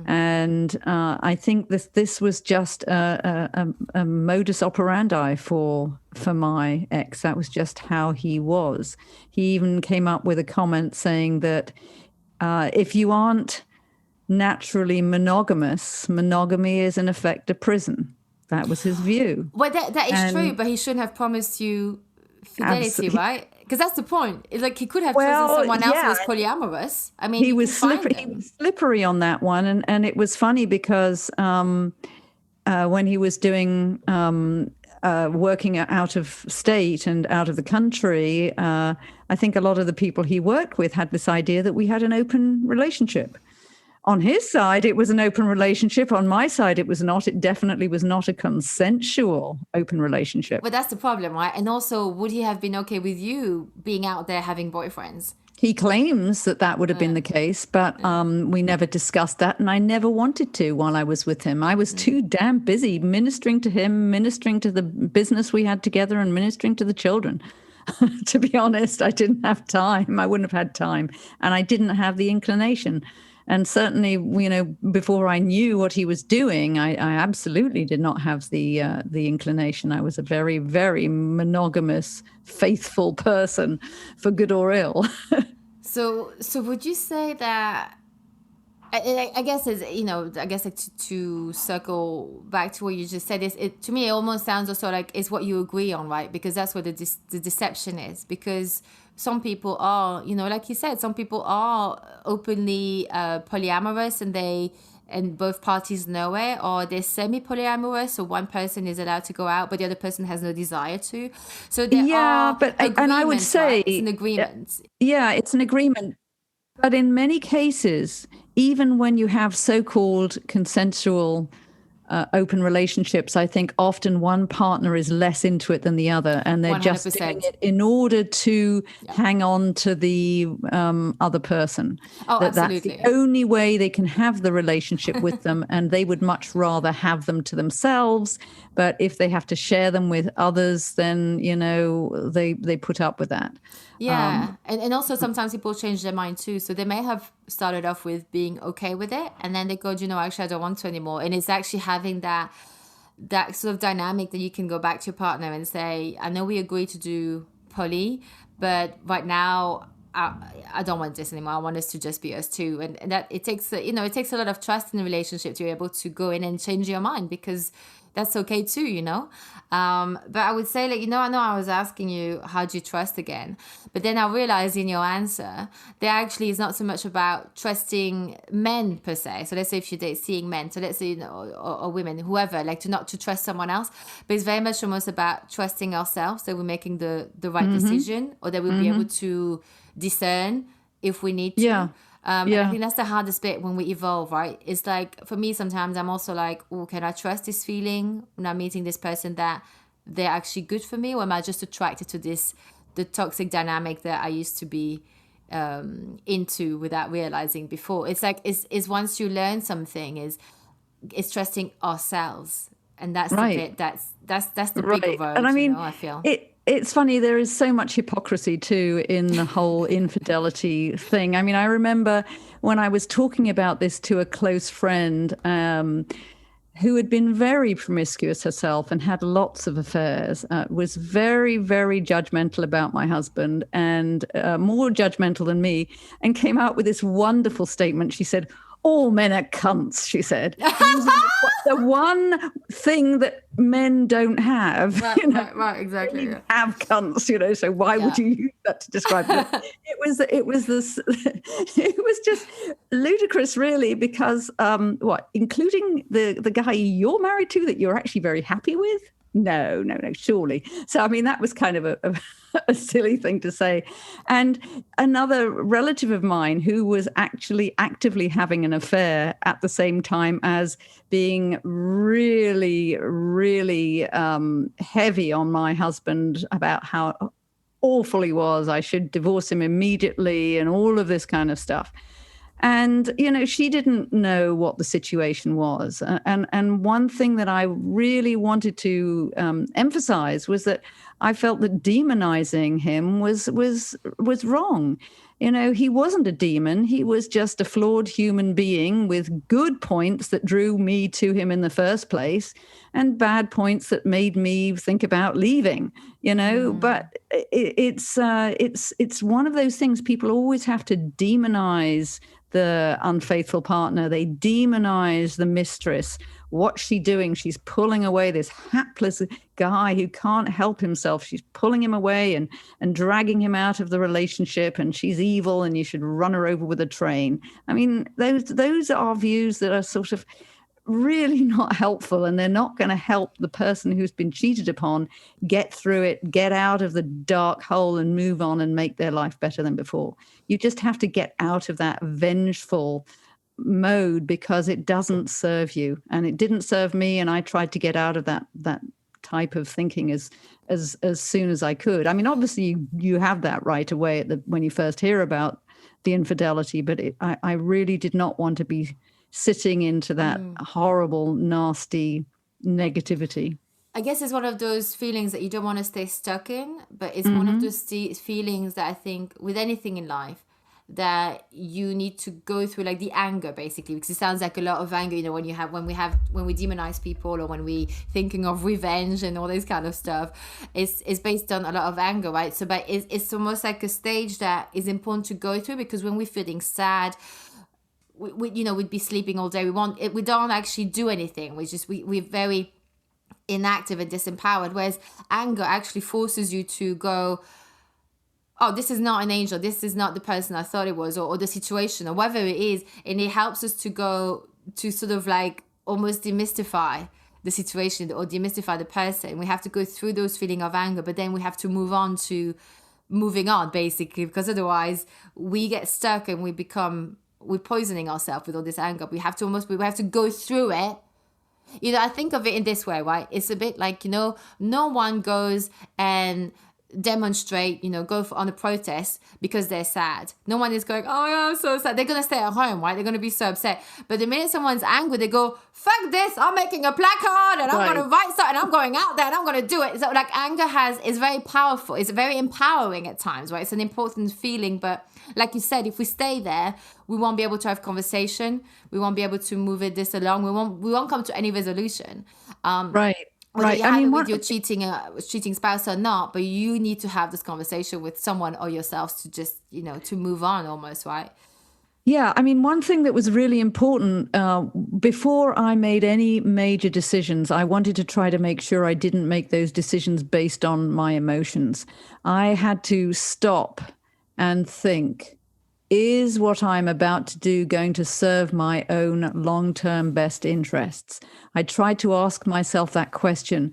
And I think this was just a modus operandi for my ex. That was just how he was. He even came up with a comment saying that if you aren't naturally monogamous, monogamy is in effect a prison. That was his view. Well, that is true, but he shouldn't have promised you fidelity, right? Because that's the point. It's like he could have chosen someone else who was polyamorous. I mean, he was slippery on that one, and it was funny because when he was doing working out of state and out of the country, I think a lot of the people he worked with had this idea that we had an open relationship. On his side, it was an open relationship. On my side, it was not. It definitely was not a consensual open relationship. But that's the problem, right? And also, would he have been okay with you being out there having boyfriends? He claims that would have been the case, but we never discussed that, and I never wanted to while I was with him. I was too damn busy ministering to him, ministering to the business we had together, and ministering to the children. To be honest, I didn't have time. I wouldn't have had time, and I didn't have the inclination. And certainly, you know, before I knew what he was doing, I absolutely did not have the inclination. I was a very, very monogamous, faithful person, for good or ill. So would you say that? I guess to circle back to what you just said, to me it almost sounds also like it's what you agree on, right? Because that's what the deception is. Because some people are, you know, like you said, some people are openly polyamorous and both parties know it, or they're semi-polyamorous, so one person is allowed to go out, but the other person has no desire to. So and I would say it's an agreement. Yeah, it's an agreement. But in many cases, even when you have so-called consensual open relationships, I think often one partner is less into it than the other, and they're 100%. just doing it in order to hang on to the other person. Oh, That's absolutely. the only way they can have the relationship with them, and they would much rather have them to themselves. But if they have to share them with others, then, they put up with that. Yeah. And also sometimes people change their mind too. So they may have started off with being okay with it, and then they go, actually, I don't want to anymore. And it's actually having that sort of dynamic that you can go back to your partner and say, I know we agreed to do poly, but right now I don't want this anymore. I want us to just be us two. And that it takes it takes a lot of trust in a relationship to be able to go in and change your mind, because that's okay too, But I would say, I know I was asking you, how do you trust again? But then I realized in your answer, there actually is not so much about trusting men per se. So let's say if you're seeing men, so let's say, or women, whoever, not to trust someone else. But it's very much almost about trusting ourselves, that we're making the right decision, or that we'll be able to discern if we need to. Yeah. And I think that's the hardest bit when we evolve, right? It's for me, sometimes I'm also can I trust this feeling when I'm meeting this person that they're actually good for me? Or am I just attracted to the toxic dynamic that I used to be into without realizing before? It's is once you learn something, is trusting ourselves. And that's the bit that's the bigger road, and I mean, I feel. It's funny, there is so much hypocrisy too in the whole infidelity thing. I mean, I remember when I was talking about this to a close friend who had been very promiscuous herself and had lots of affairs, was very, very judgmental about my husband, and more judgmental than me, and came out with this wonderful statement. She said, "All men are cunts," she said. The one thing that men don't have. Right, exactly. They have cunts, so why would you use that to describe it? It was just ludicrous, really, because including the guy you're married to that you're actually very happy with? No, surely. So, I mean, that was kind of a silly thing to say. And another relative of mine who was actually actively having an affair at the same time as being really, really heavy on my husband about how awful he was, I should divorce him immediately, and all of this kind of stuff. And, she didn't know what the situation was. And one thing that I really wanted to emphasize was that I felt that demonizing him was wrong. He wasn't a demon. He was just a flawed human being with good points that drew me to him in the first place, and bad points that made me think about leaving, But it's one of those things. People always have to demonize the unfaithful partner. They demonize the mistress. What's she doing? She's pulling away this hapless guy who can't help himself. She's pulling him away and dragging him out of the relationship, and she's evil and you should run her over with a train. I mean, those are views that are sort of really not helpful, and they're not going to help the person who's been cheated upon get through it, get out of the dark hole and move on and make their life better than before. You just have to get out of that vengeful mode, because it doesn't serve you, and it didn't serve me, and I tried to get out of that type of thinking as soon as I could. I mean, obviously you have that right away when you first hear about the infidelity, but I really did not want to be sitting into that horrible, nasty negativity. I guess it's one of those feelings that you don't want to stay stuck in, but it's one of those feelings that I think with anything in life that you need to go through, like the anger, basically, because it sounds like a lot of anger, when we demonize people, or when we thinking of revenge and all this kind of stuff, it's based on a lot of anger, right? So, but it's almost like a stage that is important to go through, because when we're feeling sad, we'd be sleeping all day. We don't actually do anything. We're very inactive and disempowered. Whereas anger actually forces you to go, oh, this is not an angel. This is not the person I thought it was, or the situation, or whatever it is. And it helps us to go to sort of like almost demystify the situation or demystify the person. We have to go through those feelings of anger, but then we have to move on, basically, because otherwise we get stuck and we become we're poisoning ourselves with all this anger. We have to go through it. I think of it in this way, right? It's a bit like, no one goes and demonstrate, go on a protest because they're sad. No one is going, oh yeah, I'm so sad. They're going to stay at home, right? They're going to be so upset. But the minute someone's angry, they go, fuck this, I'm making a placard and I'm going to write something, I'm going out there and I'm going to do it. So like anger is very powerful. It's very empowering at times, right? It's an important feeling. But like you said, if we stay there, we won't be able to have conversation. We won't be able to move this along. We won't come to any resolution. Right. Whether you have it with your cheating spouse or not, but you need to have this conversation with someone or yourselves to just, to move on almost, right? Yeah, I mean, one thing that was really important before I made any major decisions, I wanted to try to make sure I didn't make those decisions based on my emotions. I had to stop and think, is what I'm about to do going to serve my own long-term best interests? I tried to ask myself that question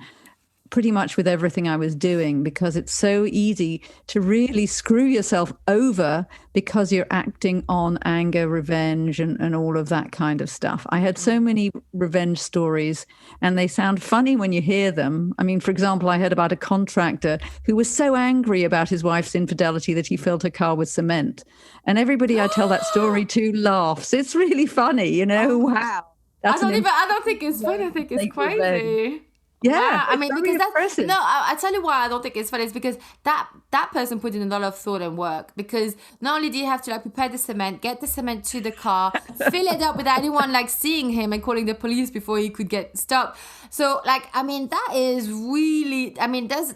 pretty much with everything I was doing, because it's so easy to really screw yourself over because you're acting on anger, revenge, and all of that kind of stuff. I had so many revenge stories, and they sound funny when you hear them. I mean, for example, I heard about a contractor who was so angry about his wife's infidelity that he filled her car with cement. And everybody I tell that story to laughs. It's really funny, Oh, wow. I don't think it's funny. I think it's crazy. Revenge. Yeah, wow. I mean, because that's I tell you why I don't think it's funny. It's because that person put in a lot of thought and work. Because not only did you have to prepare the cement, get the cement to the car, fill it up without anyone seeing him and calling the police before he could get stopped. So I mean, that is really, I mean, there's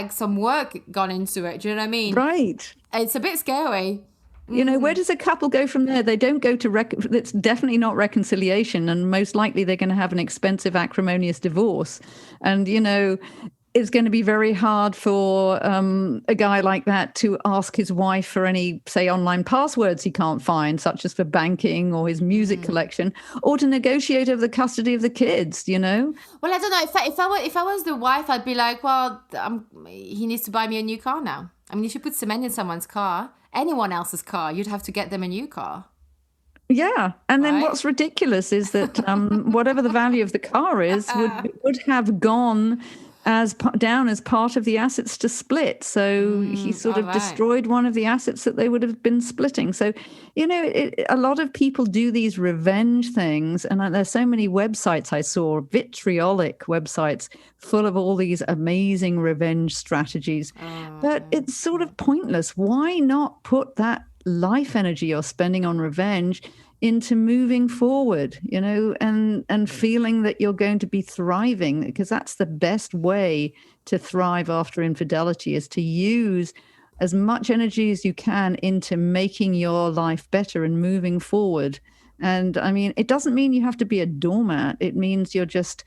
some work gone into it. Do you know what I mean? Right. It's a bit scary. Where does a couple go from there? They don't go to it's definitely not reconciliation, and most likely they're going to have an expensive, acrimonious divorce. And it's going to be very hard for a guy like that to ask his wife for any, say, online passwords he can't find, such as for banking or his music collection, or to negotiate over the custody of the kids. Well, I don't know. If I was the wife, I'd be like, well, he needs to buy me a new car now. I mean, if you put cement in someone's car, anyone else's car, you'd have to get them a new car. Yeah. And then what's ridiculous is that whatever the value of the car is would have gone down as part of the assets to split. So he sort of destroyed one of the assets that they would have been splitting. So, a lot of people do these revenge things. And there's so many websites I saw, vitriolic websites full of all these amazing revenge strategies. But it's sort of pointless. Why not put that life energy you're spending on revenge into moving forward, and feeling that you're going to be thriving, because that's the best way to thrive after infidelity, is to use as much energy as you can into making your life better and moving forward. And I mean, it doesn't mean you have to be a doormat. It means you're just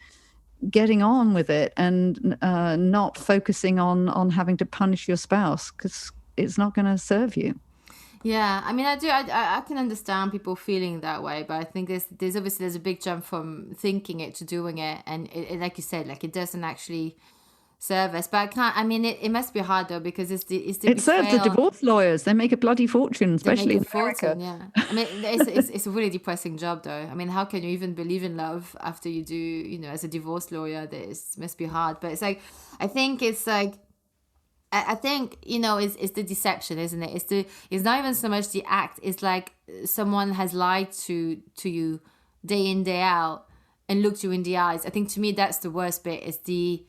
getting on with it and not focusing on having to punish your spouse, because it's not going to serve you. Yeah, I mean, I can understand people feeling that way, but I think there's a big jump from thinking it to doing it, and it like you said, it doesn't actually serve us. But it must be hard though, because it serves the divorce lawyers. They make a bloody fortune, especially in America. Yeah, I mean, it's a really depressing job though. I mean, how can you even believe in love after you do, as a divorce lawyer? This must be hard. But it's I think it's it's the deception, isn't it? It's not even so much the act. It's someone has lied to you day in, day out, and looked you in the eyes. I think to me that's the worst bit. Is you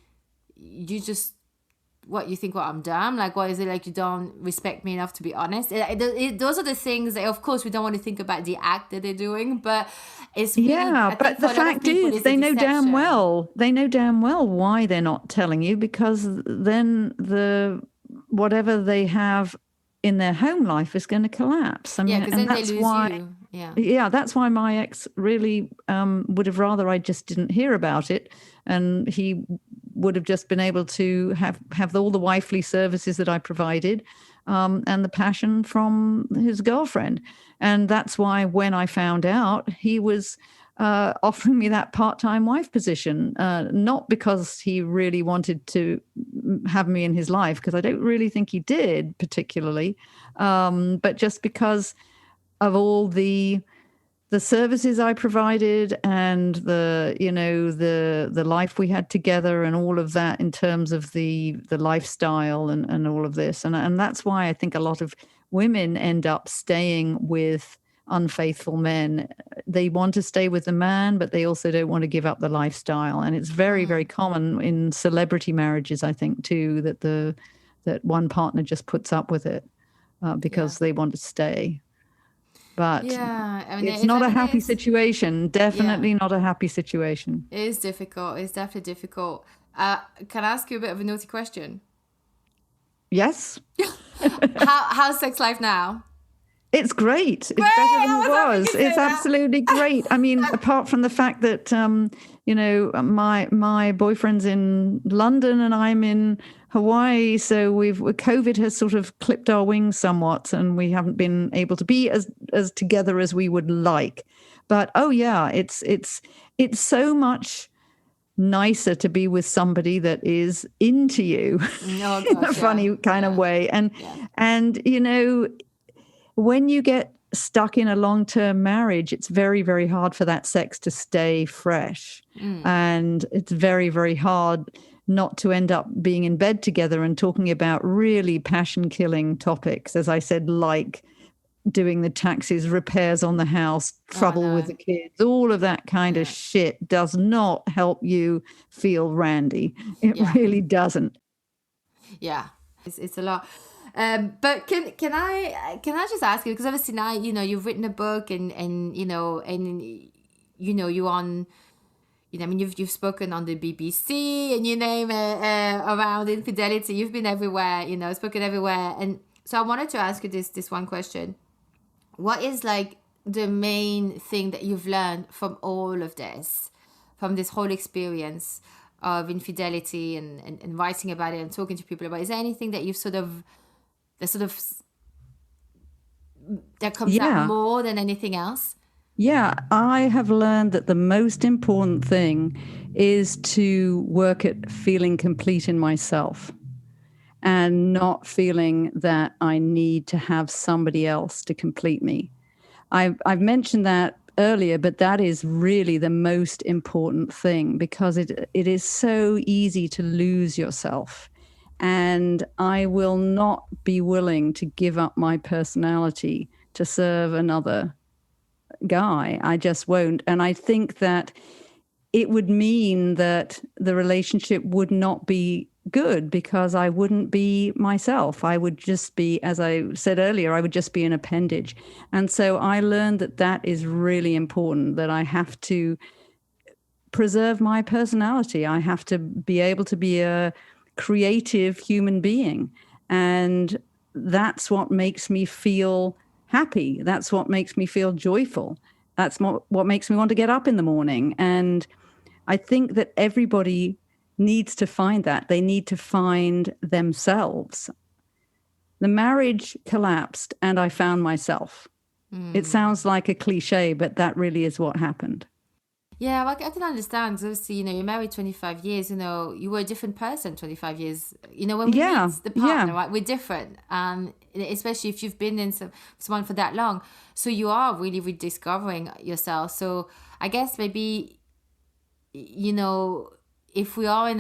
think I'm dumb? What is it, you don't respect me enough to be honest? Those are the things that, of course, we don't want to think about the act that they're doing, but it's really, but the fact is they know damn well why they're not telling you, because then whatever they have in their home life is going to collapse. I mean, because then that's they lose why you. Yeah, that's why my ex really would have rather I just didn't hear about it, and he would have just been able to have all the wifely services that I provided, and the passion from his girlfriend. And that's why when I found out, he was offering me that part-time wife position, not because he really wanted to have me in his life, because I don't really think he did particularly, but just because of all the services I provided and the life we had together and all of that in terms of the lifestyle and all of this. And that's why I think a lot of women end up staying with unfaithful men. They want to stay with the man, but they also don't want to give up the lifestyle. And it's very, very common in celebrity marriages, I think, too, that one partner just puts up with it because they want to stay. But I mean, it's not a happy is, situation. Definitely not a happy situation. It is difficult. It's definitely difficult. Can I ask you a bit of a naughty question? Yes. How's sex life now? It's great. It's better than it was. It's absolutely great. I mean, apart from the fact that, my boyfriend's in London and I'm in Hawaii. So COVID has sort of clipped our wings somewhat and we haven't been able to be as together as we would like. But, it's so much nicer to be with somebody that is into you in a funny kind of way. And, when you get stuck in a long-term marriage, it's very, very hard for that sex to stay fresh. And it's very, very hard not to end up being in bed together and talking about really passion-killing topics, as I said, like doing the taxes, repairs on the house, trouble with the kids, all of that kind of shit does not help you feel randy. It really doesn't. Yeah, it's a lot. But can I just ask you, because obviously now you've written a book and you're on, I mean you've spoken on the BBC and you name it, around infidelity. You've been everywhere, spoken everywhere, and so I wanted to ask you this one question: what is like the main thing that you've learned from all of this, from this whole experience of infidelity and writing about it and talking to people about it? Is there anything that you've that comes out more than anything else? Yeah, I have learned that the most important thing is to work at feeling complete in myself and not feeling that I need to have somebody else to complete me. I've mentioned that earlier, but that is really the most important thing because it is so easy to lose yourself. And I will not be willing to give up my personality to serve another guy. I just won't. And I think that it would mean that the relationship would not be good because I wouldn't be myself. I would just be, as I said earlier, I would just be an appendage. And so I learned that is really important, that I have to preserve my personality. I have to be able to be a creative human being. And that's what makes me feel happy. That's what makes me feel joyful. That's what makes me want to get up in the morning. And I think that everybody needs to find that. They need to find themselves. The marriage collapsed and I found myself. It sounds like a cliche, but that really is what happened. Yeah, well, I can understand because obviously, you're married 25 years, you were a different person 25 years. When we meet the partner, right, we're different. Especially if you've been in someone for that long. So you are really rediscovering yourself. So I guess maybe, if we are in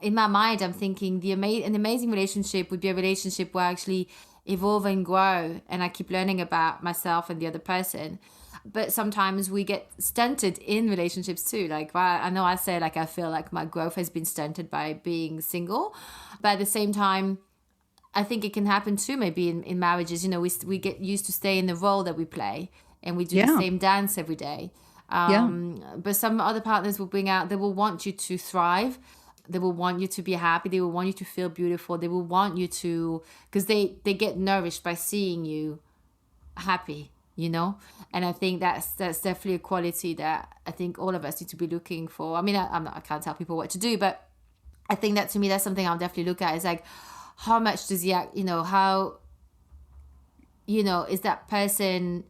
my mind, I'm thinking an amazing relationship would be a relationship where I actually evolve and grow and I keep learning about myself and the other person. But sometimes we get stunted in relationships too. Like, I know I say, like, I feel like my growth has been stunted by being single. But at the same time, I think it can happen too, maybe in marriages. We get used to stay in the role that we play and we do the same dance every day. But some other partners will they will want you to thrive. They will want you to be happy. They will want you to feel beautiful. They will want you to, because they get nourished by seeing you happy. And I think that's definitely a quality that I think all of us need to be looking for. I mean, I can't tell people what to do, but I think that to me, that's something I'll definitely look at, is like, how much does he act, how, is that person,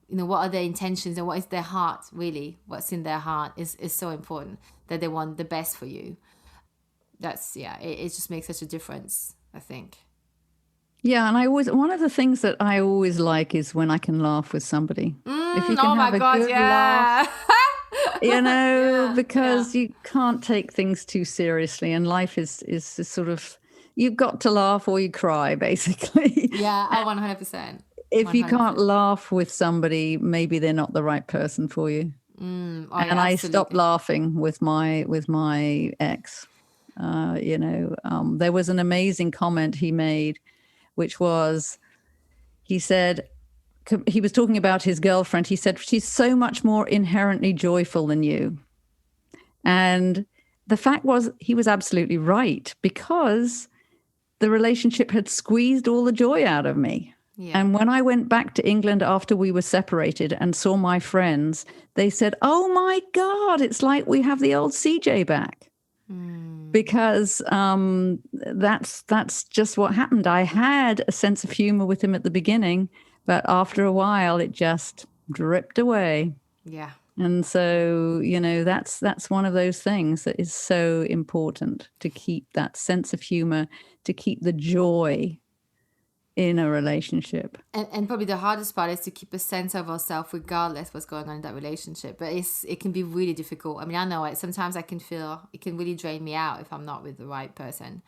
what are their intentions and what is their heart, really, what's in their heart is so important, that they want the best for you. That's, it just makes such a difference, I think. Yeah, and one of the things that I always like is when I can laugh with somebody. If you can Oh my have a God, good yeah. laugh, Yeah, yeah. because you can't take things too seriously, and life is sort of, you've got to laugh or you cry, basically. Yeah, oh, 100%. If you can't 100%. laugh with somebody, maybe they're not the right person for you. Oh And yeah, I stopped absolutely. laughing with my ex. There was an amazing comment he made, which was, he said, he was talking about his girlfriend. He said, she's so much more inherently joyful than you. And the fact was, he was absolutely right, because the relationship had squeezed all the joy out of me. Yeah. And when I went back to England after we were separated and saw my friends, they said, oh my God, it's like we have the old CJ back. Because that's just what happened. I had a sense of humor with him at the beginning, but after a while it just dripped away. Yeah. And so, that's one of those things that is so important, to keep that sense of humor, to keep the joy in a relationship. And probably the hardest part is to keep a sense of ourselves regardless what's going on in that relationship. But it can be really difficult. I mean, I know it. Sometimes I can feel it can really drain me out if I'm not with the right person.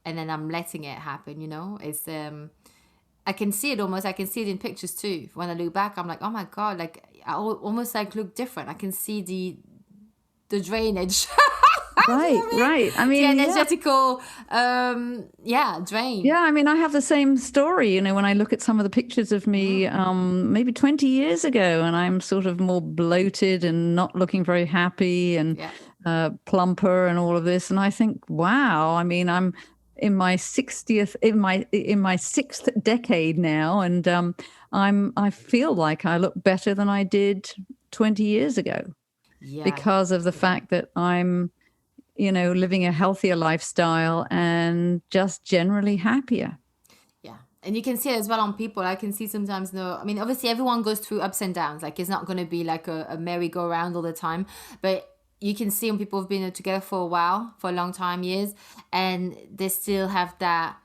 And then I'm letting it happen, It's I can see it almost. I can see it in pictures too. When I look back, I'm like, oh my God, like I almost like look different. I can see the drainage. Right. I The mean, energetical, drain. yeah, I mean, I have the same story, when I look at some of the pictures of me, maybe 20 years ago, and I'm sort of more bloated and not looking very happy and plumper and all of this. And I think, wow, I mean, I'm in my 60th, in my sixth decade now. And I feel like I look better than I did 20 years ago, because of the fact that I'm, living a healthier lifestyle and just generally happier. Yeah. And you can see it as well on people. I can see sometimes, no, I mean, obviously everyone goes through ups and downs. Like it's not going to be like a merry-go-round all the time. But you can see when people have been together for a while, for a long time, years, and they still have that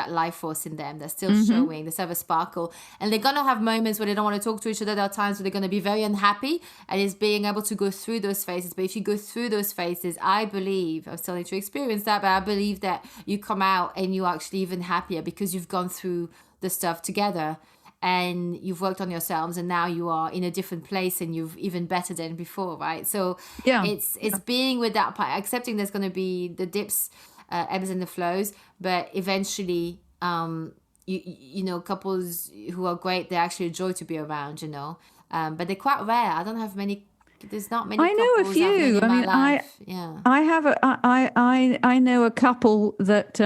life force in them. They're still showing. They still have a sparkle. And they're going to have moments where they don't want to talk to each other. There are times where they're going to be very unhappy. And it's being able to go through those phases. But if you go through those phases, I believe, I'm still need to experience that, but I believe that you come out and you're actually even happier because you've gone through the stuff together. And you've worked on yourselves, and now you are in a different place, and you've even better than before, right? So it's being with that part, accepting there's going to be the dips, ebbs and the flows, but eventually, couples who are great, they're actually a joy to be around, but they're quite rare. I don't have many. There's not many. I know a few. I mean, I know a couple that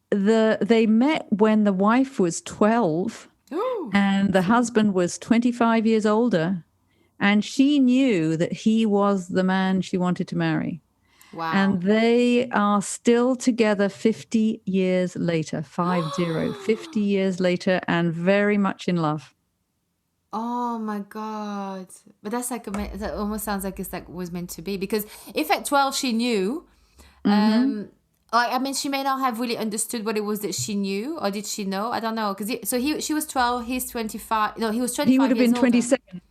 they met when the wife was 12. And the husband was 25 years older, and she knew that he was the man she wanted to marry. Wow. And they are still together 50 years later, 50 years later, and very much in love. Oh my God. But that's like, that almost sounds like it's like was meant to be, because if at 12 she knew, I mean, she may not have really understood what it was that she knew, or did she know? I don't know. She was 12, he's 25. No, he was 25. He would have been 27. Older.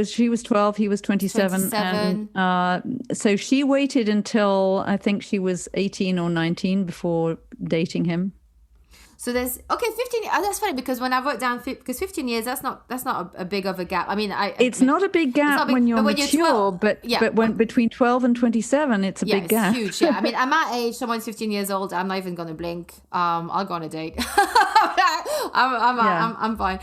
She was 12, he was 27. 27. And so she waited until I think she was 18 or 19 before dating him. So there's 15. That's funny, because when I wrote down, because 15 years, that's not a big of a gap. I mean, it's not a big gap when you're mature, but when between 12 and 27, it's a big gap. It's huge. Yeah, I mean, at my age, someone's 15 years old, I'm not even gonna blink. I'll go on a date. I'm fine.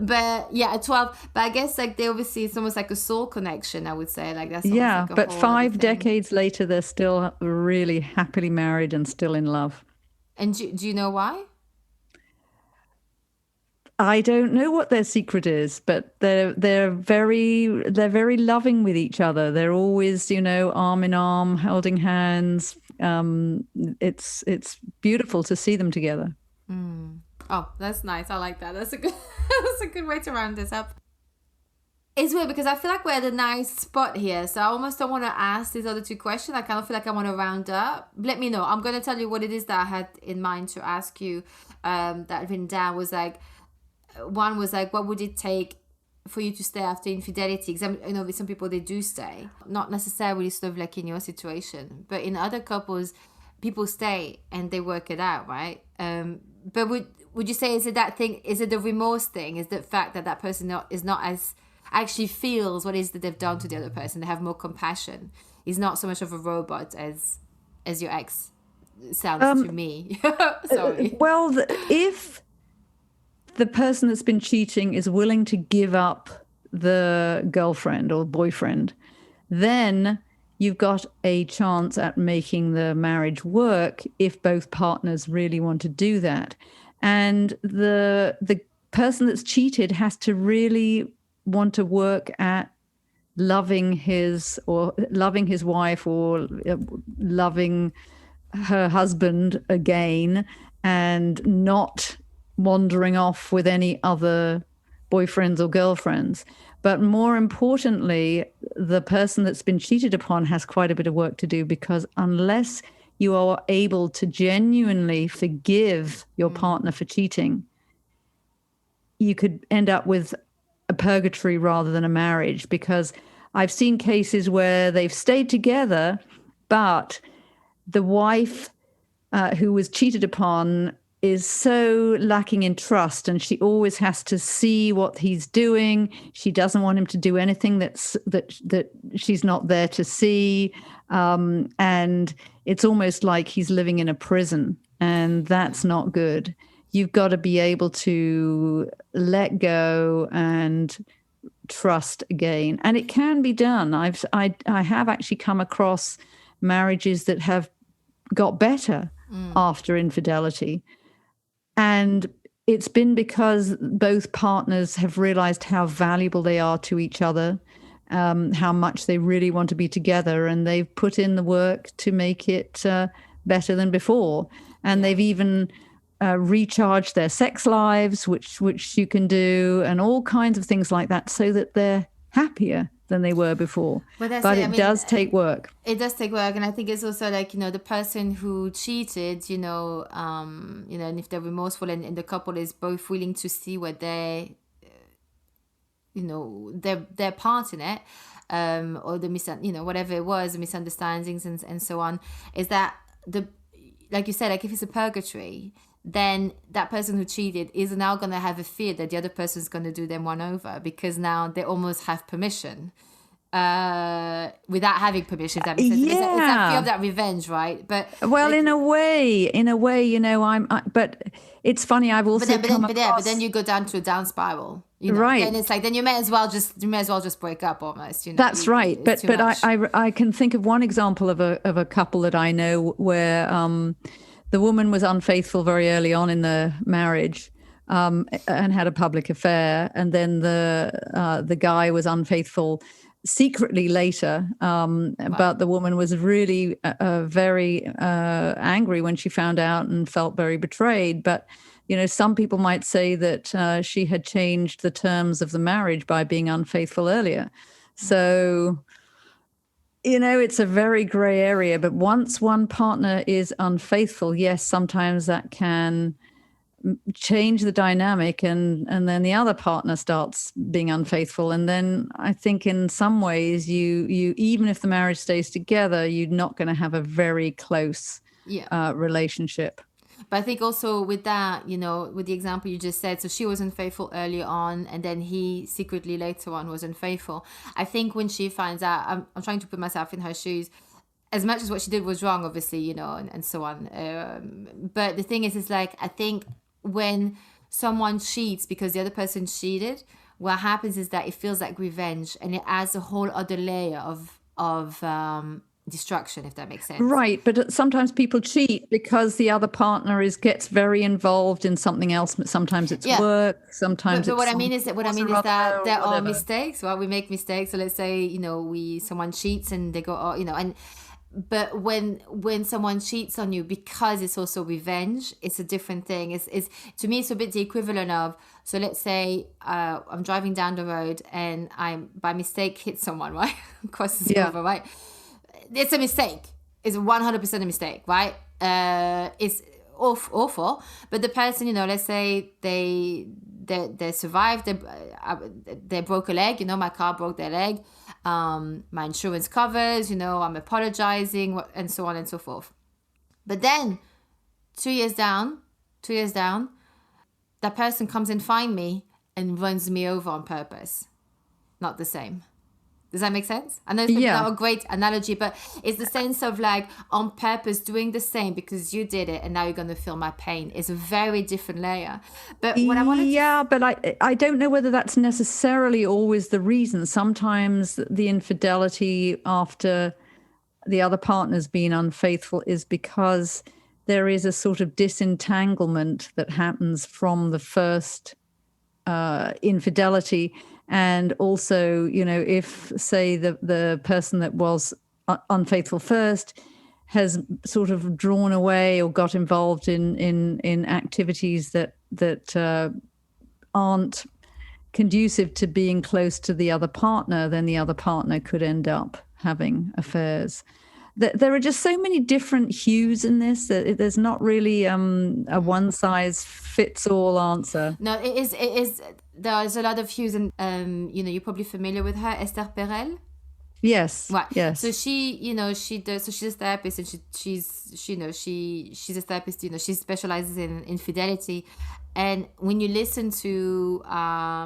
But yeah, at 12. But I guess like they obviously, it's almost like a soul connection. I would say like that's like but 5 decades later, they're still really happily married and still in love. And do you know why? I don't know what their secret is, but they're very loving with each other. They're always, arm in arm, holding hands. It's beautiful to see them together. Oh, that's nice. I like that. That's a good way to round this up. It's weird because I feel like we're at a nice spot here. So I almost don't want to ask these other two questions. I kind of feel like I want to round up. Let me know. I'm going to tell you what it is that I had in mind to ask you, that I'd written down was like, one was like, what would it take for you to stay after infidelity? Because I know with some people, they do stay. Not necessarily sort of like in your situation. But in other couples, people stay and they work it out, right? But would you say, is it that thing? Is it the remorse thing? Is the fact that that person is not as actually feels what it is that they've done to the other person? They have more compassion. He's not so much of a robot as your ex sounds to me. Sorry. Well, if the person that's been cheating is willing to give up the girlfriend or boyfriend, then you've got a chance at making the marriage work if both partners really want to do that. And the person that's cheated has to really want to work at loving his wife or loving her husband again, and not wandering off with any other boyfriends or girlfriends. But more importantly, the person that's been cheated upon has quite a bit of work to do, because unless you are able to genuinely forgive your partner for cheating, you could end up with a purgatory rather than a marriage. Because I've seen cases where they've stayed together, but the wife who was cheated upon is so lacking in trust, and she always has to see what he's doing. She doesn't want him to do anything that she's not there to see, and it's almost like he's living in a prison, and that's not good. You've got to be able to let go and trust again, and it can be done. I have actually come across marriages that have got better after infidelity. And it's been because both partners have realized how valuable they are to each other, how much they really want to be together, and they've put in the work to make it better than before. And they've even recharged their sex lives, which you can do, and all kinds of things like that, so that they're happier than they were before. But it does take work. It does take work. And I think it's also like, the person who cheated, and if they're remorseful and the couple is both willing to see where they, their part in it, or the whatever it was, the misunderstandings and so on, is that like you said, like if it's a purgatory, then that person who cheated is now going to have a fear that the other person is going to do them one over, because now they almost have permission without having permission. If that makes sense. Yeah. It's that fear of that revenge, right? But in a way, but it's funny. I've also but then you go down to a down spiral, right? And it's like, then you may as well just break up almost. That's right. But I can think of one example of a couple that I know where the woman was unfaithful very early on in the marriage, and had a public affair, and then the guy was unfaithful secretly later. Wow. But the woman was really very angry when she found out and felt very betrayed. But some people might say that she had changed the terms of the marriage by being unfaithful earlier. So it's a very gray area, but once one partner is unfaithful, yes, sometimes that can change the dynamic, and then the other partner starts being unfaithful. And then I think in some ways you even if the marriage stays together, you're not going to have a very close relationship. But I think also with that, with the example you just said, so she was unfaithful early on, and then he secretly later on was unfaithful. I think when she finds out, I'm trying to put myself in her shoes, as much as what she did was wrong, obviously, and so on. But the thing is like, I think when someone cheats because the other person cheated, what happens is that it feels like revenge, and it adds a whole other layer of destruction, if that makes sense. Right, but sometimes people cheat because the other partner gets very involved in something else. Sometimes it's work, sometimes but it's what I mean is that there are mistakes, right? We make mistakes. So let's say someone cheats and they go, and But when someone cheats on you, because it's also revenge, it's a different thing. It's to me, it's a bit the equivalent of, so let's say I'm driving down the road and I by mistake hit someone, right? Crosses over, right? It's a mistake. It's 100% a mistake, right? It's awful. But the person, let's say they survived, they broke a leg, my car broke their leg. My insurance covers, I'm apologizing, and so on and so forth. But then 2 years down, that person comes and finds me and runs me over on purpose. Not the same. Does that make sense? I know it's not a great analogy, but it's the sense of like on purpose doing the same because you did it and now you're going to feel my pain. It's a very different layer. But what I wanted but I don't know whether that's necessarily always the reason. Sometimes the infidelity after the other partner's been unfaithful is because there is a sort of disentanglement that happens from the first infidelity. And also, if, say, the person that was unfaithful first has sort of drawn away or got involved in activities that aren't conducive to being close to the other partner, then the other partner could end up having affairs. There are just so many different hues in this that there's not really a one-size-fits-all answer. No, it is. There's a lot of hues, and you're probably familiar with her, Esther Perel. Yes. Right. Yes. So she does. So she's a therapist, and she's a therapist. She specializes in infidelity. And when you listen to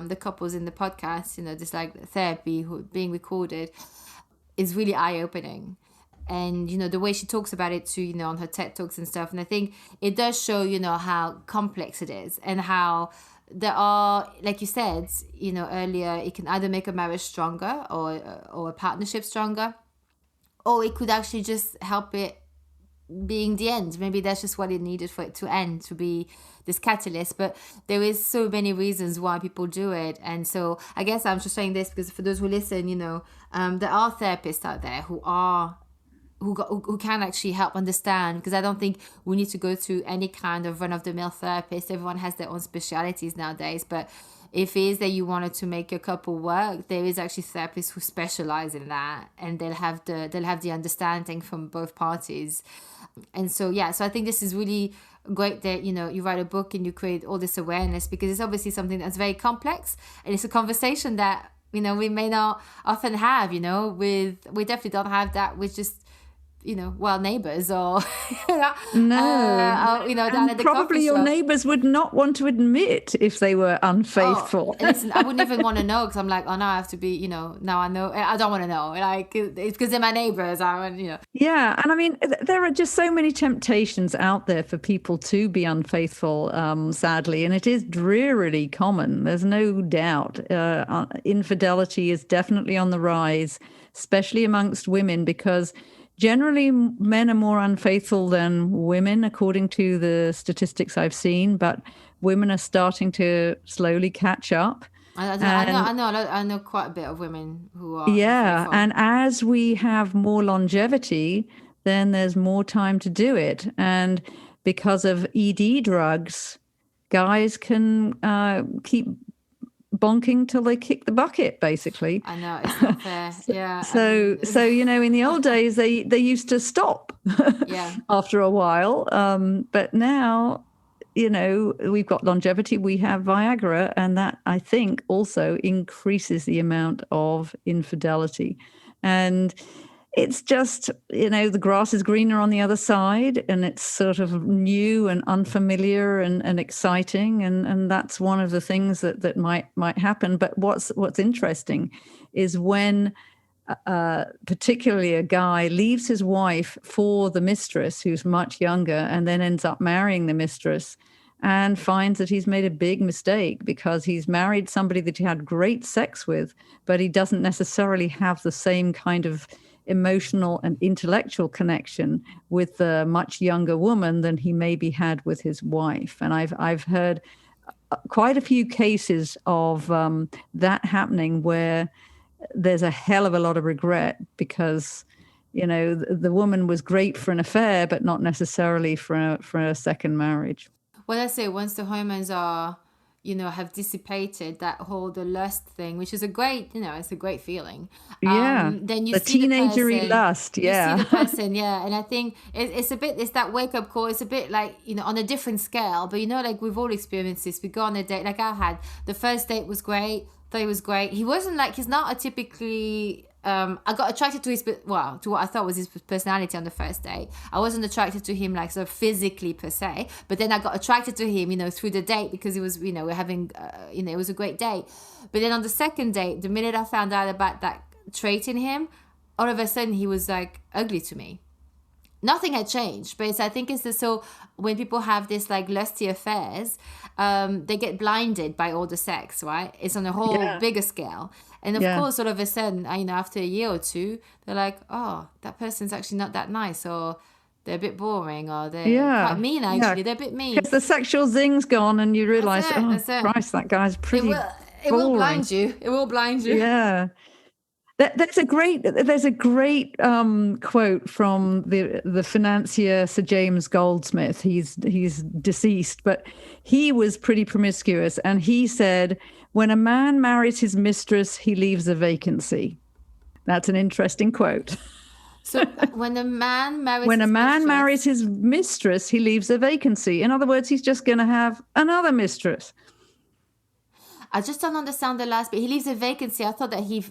the couples in the podcast, just like therapy being recorded, is really eye-opening. And, the way she talks about it too, on her TED Talks and stuff. And I think it does show, how complex it is and how there are, like you said, earlier, it can either make a marriage stronger or a partnership stronger, or it could actually just help it being the end. Maybe that's just what it needed for it to end, to be this catalyst. But there is so many reasons why people do it. And so I guess I'm just saying this because for those who listen, there are therapists out there who can actually help understand, because I don't think we need to go to any kind of run-of-the-mill therapist. Everyone has their own specialities nowadays. But if it is that you wanted to make your couple work, there is actually therapists who specialize in that, and they'll have the understanding from both parties. And so so I think this is really great that you write a book and you create all this awareness, because it's obviously something that's very complex, and it's a conversation that we may not often have. We definitely don't have that with just neighbors or down at the probably your neighbors would not want to admit if they were unfaithful. Listen, I wouldn't even want to know, because I'm like, oh no, I have to be, now I know. I don't want to know, like, it's because they're my neighbors. Yeah, and I mean, there are just so many temptations out there for people to be unfaithful, sadly, and it is drearily common. There's no doubt. Infidelity is definitely on the rise, especially amongst women, because generally, men are more unfaithful than women, according to the statistics I've seen, but women are starting to slowly catch up. I know quite a bit of women who are unfaithful. And as we have more longevity, then there's more time to do it. And because of ED drugs, guys can keep bonking till they kick the bucket, basically. I know, it's not fair. Yeah. So in the old days they used to stop after a while, but now we've got longevity, we have Viagra, and that I think also increases the amount of infidelity. And it's just, the grass is greener on the other side, and it's sort of new and unfamiliar and exciting. And that's one of the things that might happen. But what's interesting is when particularly a guy leaves his wife for the mistress, who's much younger, and then ends up marrying the mistress and finds that he's made a big mistake, because he's married somebody that he had great sex with, but he doesn't necessarily have the same kind of emotional and intellectual connection with the much younger woman than he maybe had with his wife. And I've heard quite a few cases of that happening, where there's a hell of a lot of regret, because The woman was great for an affair, but not necessarily for a second marriage. Well, that's it. Once the hormones are, have dissipated, the lust thing, which is a great, it's a great feeling. Yeah. Then you the see teenagery the person, lust. Yeah. You see the person. Yeah. And I think it's that wake up call. It's a bit like, on a different scale, but like we've all experienced this. We go on a date, like I had. The first date was great. Thought he was great. He's not a typically, I got attracted to to what I thought was his personality on the first date. I wasn't attracted to him like sort of physically per se, but then I got attracted to him, through the date because it was, we're having, it was a great date. But then on the second date, the minute I found out about that trait in him, all of a sudden he was like ugly to me. Nothing had changed, but I think it's so when people have this like lusty affairs, they get blinded by all the sex, right? It's on a whole bigger scale. And of course, all of a sudden, after a year or two, they're like, oh, that person's actually not that nice, or they're a bit boring, or they're quite mean, actually. Yeah. They're a bit mean. Because the sexual zing's gone and you realise, Christ, that guy's pretty It will blind you. It will blind you. Yeah. There's a great quote from the financier Sir James Goldsmith. He's deceased, but he was pretty promiscuous, and he said, "When a man marries his mistress, he leaves a vacancy." That's an interesting quote. So when a man marries his mistress, he leaves a vacancy. In other words, he's just going to have another mistress. I just don't understand the last bit. He leaves a vacancy. I thought that he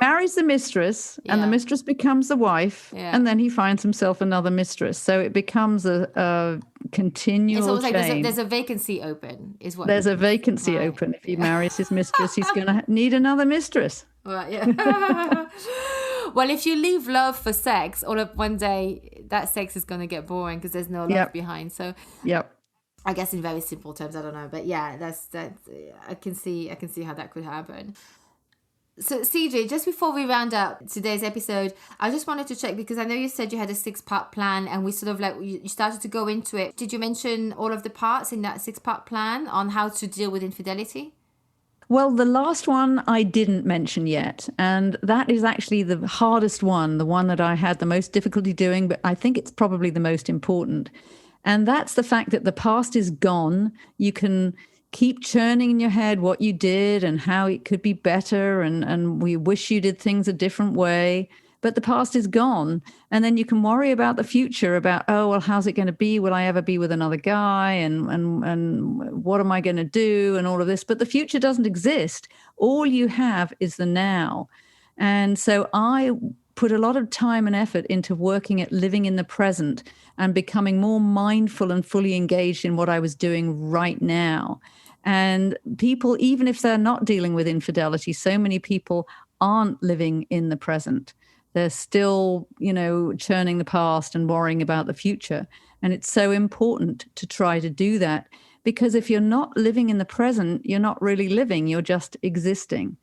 marries the mistress, and the mistress becomes the wife, and then he finds himself another mistress. So it becomes a continual change. Like there's a vacancy open, is what. There's a vacancy open. If he marries his mistress, he's going to need another mistress. Right. Yeah. Well, if you leave love for sex, all of one day that sex is going to get boring because there's no love behind. So. Yep. I guess in very simple terms, I don't know, but yeah, that's I can see how that could happen. So CJ, just before we round up today's episode, I just wanted to check, because I know you said you had a 6-part plan, and we sort of like, you started to go into it. Did you mention all of the parts in that 6-part plan on how to deal with infidelity? Well, the last one I didn't mention yet, and that is actually the hardest one, the one that I had the most difficulty doing, but I think it's probably the most important. And that's the fact that the past is gone. You can keep churning in your head what you did and how it could be better, and we wish you did things a different way, but the past is gone. And then you can worry about the future, about, oh, well, how's it going to be? Will I ever be with another guy? And what am I going to do? And all of this. But the future doesn't exist. All you have is the now. And so I put a lot of time and effort into working at living in the present and becoming more mindful and fully engaged in what I was doing right now. And people, even if they're not dealing with infidelity, so many people aren't living in the present. They're still, churning the past and worrying about the future. And it's so important to try to do that, because if you're not living in the present, you're not really living, you're just existing.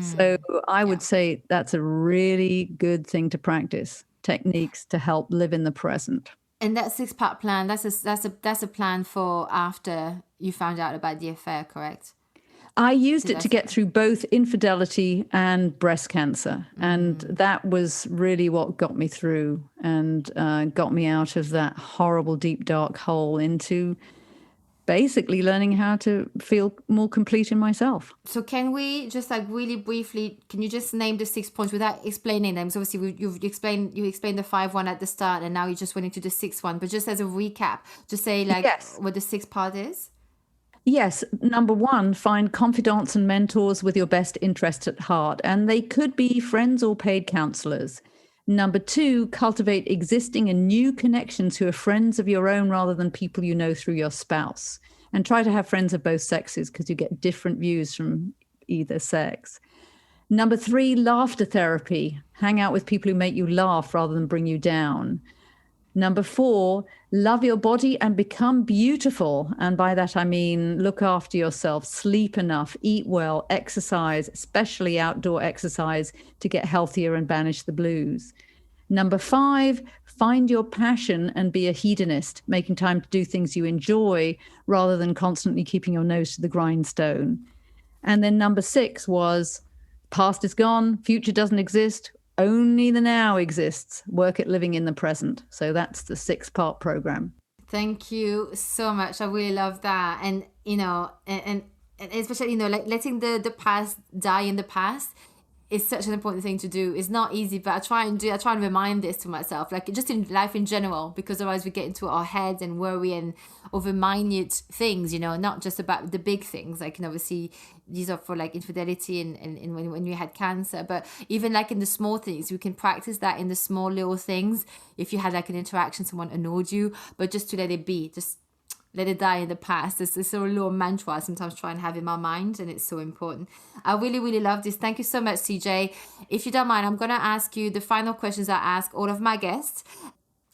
So I would say that's a really good thing to practice, techniques to help live in the present. And that 6-part plan, that's a plan for after you found out about the affair, correct? I used it to get through both infidelity and breast cancer. And that was really what got me through and got me out of that horrible, deep, dark hole into basically learning how to feel more complete in myself. So can we just really briefly, can you just name the 6 points without explaining them? So obviously you explained the 5 one at the start, and now you just went into the 6 one, but just as a recap, just say what the 6 part is. Yes. Number 1, find confidants and mentors with your best interests at heart. And they could be friends or paid counselors. Number 2, cultivate existing and new connections who are friends of your own rather than people you know through your spouse. And try to have friends of both sexes, because you get different views from either sex. Number 3, laughter therapy. Hang out with people who make you laugh rather than bring you down. Number 4, love your body and become beautiful. And by that, I mean, look after yourself, sleep enough, eat well, exercise, especially outdoor exercise, to get healthier and banish the blues. Number 5, find your passion and be a hedonist, making time to do things you enjoy rather than constantly keeping your nose to the grindstone. And then number 6 was, past is gone, future doesn't exist. only the now exists. Work at living in the present. So that's the 6-part program. Thank you so much. I really love that. And, and especially, like letting the past die in the past is such an important thing to do. It's not easy, but I try and remind this to myself, like just in life in general, because otherwise we get into our heads and worry and over minute things, not just about the big things. Like, obviously these are for like infidelity and when you had cancer, but even like in the small things, we can practice that in the small little things. If you had like an interaction, someone annoyed you, but just to let it be, just let it die in the past. This is sort of little mantra I sometimes try and have in my mind, and it's so important. I really, really love this. Thank you so much, CJ. If you don't mind, I'm going to ask you the final questions I ask all of my guests.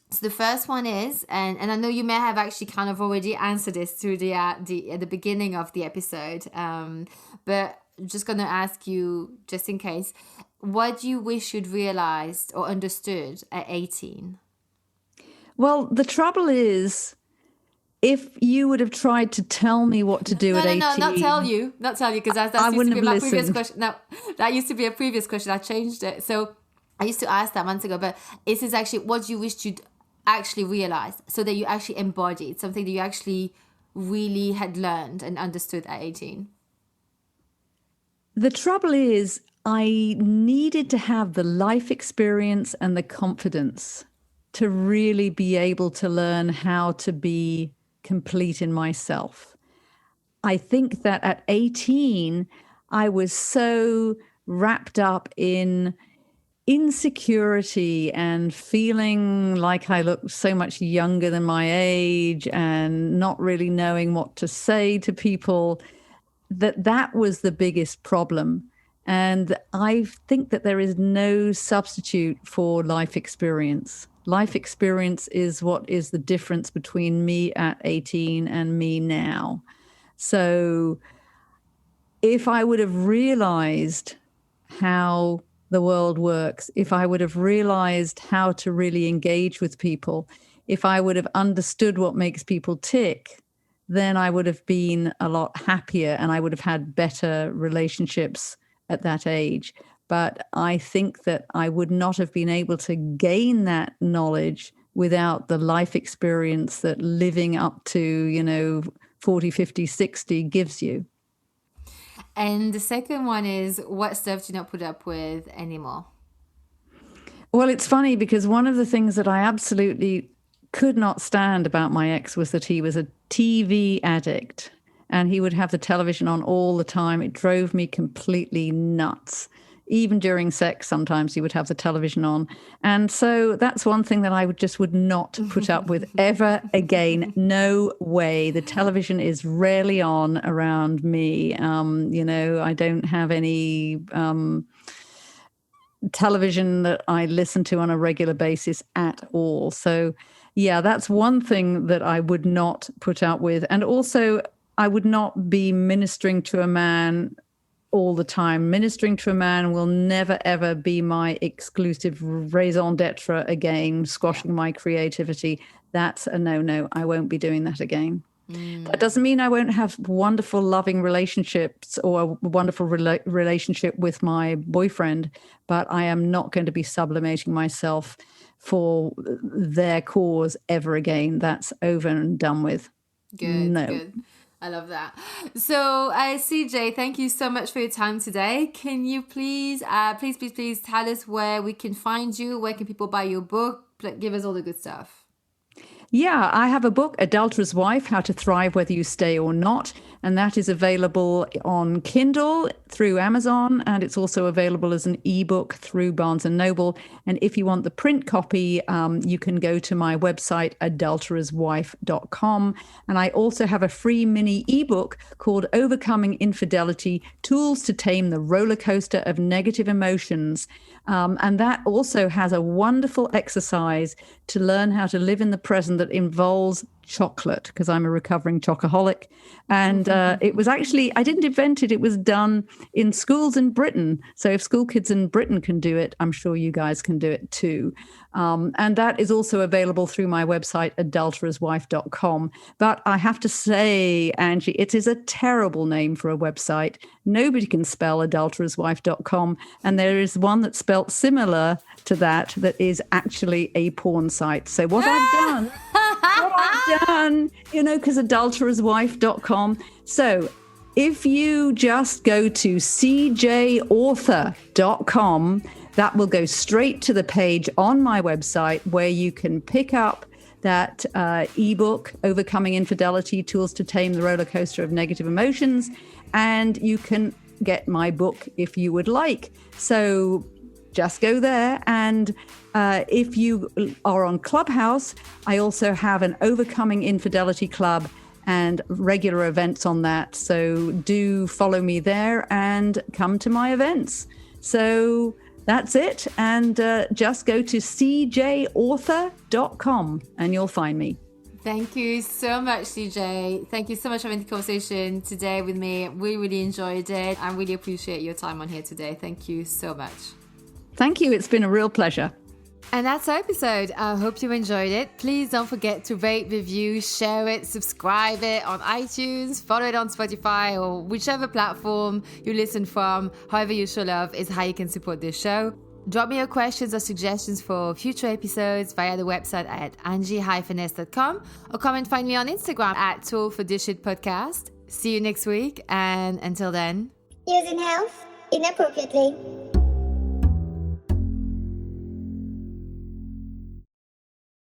So the first one is, and I know you may have actually kind of already answered this through at the beginning of the episode, but I'm just going to ask you, just in case, what do you wish you'd realized or understood at 18? Well, the trouble is, if you would have tried to tell me what to do at 18... No, not tell you, because that used to be my previous question. No, that used to be a previous question. I changed it. So I used to ask that months ago, but this is actually what you wished you'd actually realized, so that you actually embodied something that you actually really had learned and understood at 18. The trouble is, I needed to have the life experience and the confidence to really be able to learn how to be complete in myself. I think that at 18, I was so wrapped up in insecurity and feeling like I looked so much younger than my age and not really knowing what to say to people, that was the biggest problem. And I think that there is no substitute for life experience. Life experience is what is the difference between me at 18 and me now. So if I would have realized how the world works, if I would have realized how to really engage with people, if I would have understood what makes people tick, then I would have been a lot happier and I would have had better relationships at that age. But I think that I would not have been able to gain that knowledge without the life experience that living up to, 40, 50, 60 gives you. And the second one is, what stuff do you not put up with anymore? Well, it's funny because one of the things that I absolutely could not stand about my ex was that he was a TV addict and he would have the television on all the time. It drove me completely nuts. Even during sex, sometimes he would have the television on. And so that's one thing that I would not put up with ever again. No way. The television is rarely on around me. I don't have any television that I listen to on a regular basis at all. So, yeah, that's one thing that I would not put up with. And also, I would not be ministering to a man all the time. Ministering to a man will never, ever be my exclusive raison d'etre again, squashing my creativity. That's a no-no. I won't be doing that again. That doesn't mean I won't have wonderful, loving relationships or a wonderful relationship with my boyfriend, but I am not going to be sublimating myself for their cause ever again. That's over and done with. Good. I love that. So, CJ, thank you so much for your time today. Can you please tell us where we can find you? Where can people buy your book? Give us all the good stuff. Yeah, I have a book, Adulterer's Wife, How to Thrive Whether You Stay or Not. And that is available on Kindle through Amazon. And it's also available as an ebook through Barnes & Noble. And if you want the print copy, you can go to my website, adultererswife.com. And I also have a free mini ebook called Overcoming Infidelity, Tools to Tame the Roller Coaster of Negative Emotions. And that also has a wonderful exercise to learn how to live in the present that involves chocolate, because I'm a recovering chocoholic. And it was actually, I didn't invent it. It was done in schools in Britain. So if school kids in Britain can do it, I'm sure you guys can do it too. And that is also available through my website, adultererswife.com. But I have to say, Angie, it is a terrible name for a website. Nobody can spell adultererswife.com. And there is one that's spelt similar to that is actually a porn site. So what I've done, because adultererswife.com. So if you just go to cjauthor.com, that will go straight to the page on my website where you can pick up that ebook, Overcoming Infidelity, Tools to Tame the Roller Coaster of Negative Emotions. And you can get my book if you would like. So just go there. And if you are on Clubhouse, I also have an Overcoming Infidelity Club and regular events on that. So do follow me there and come to my events. So that's it. And just go to cjauthor.com and you'll find me. Thank you so much, CJ. Thank you so much for having the conversation today with me. We really enjoyed it. I really appreciate your time on here today. Thank you so much. Thank you. It's been a real pleasure. And that's our episode. I hope you enjoyed it. Please don't forget to rate, review, share it, subscribe it on iTunes, follow it on Spotify or whichever platform you listen from. However you show love is how you can support this show. Drop me your questions or suggestions for future episodes via the website at angie-s.com or come and find me on Instagram at Tool for Dish It Podcast. See you next week, and until then, using health inappropriately.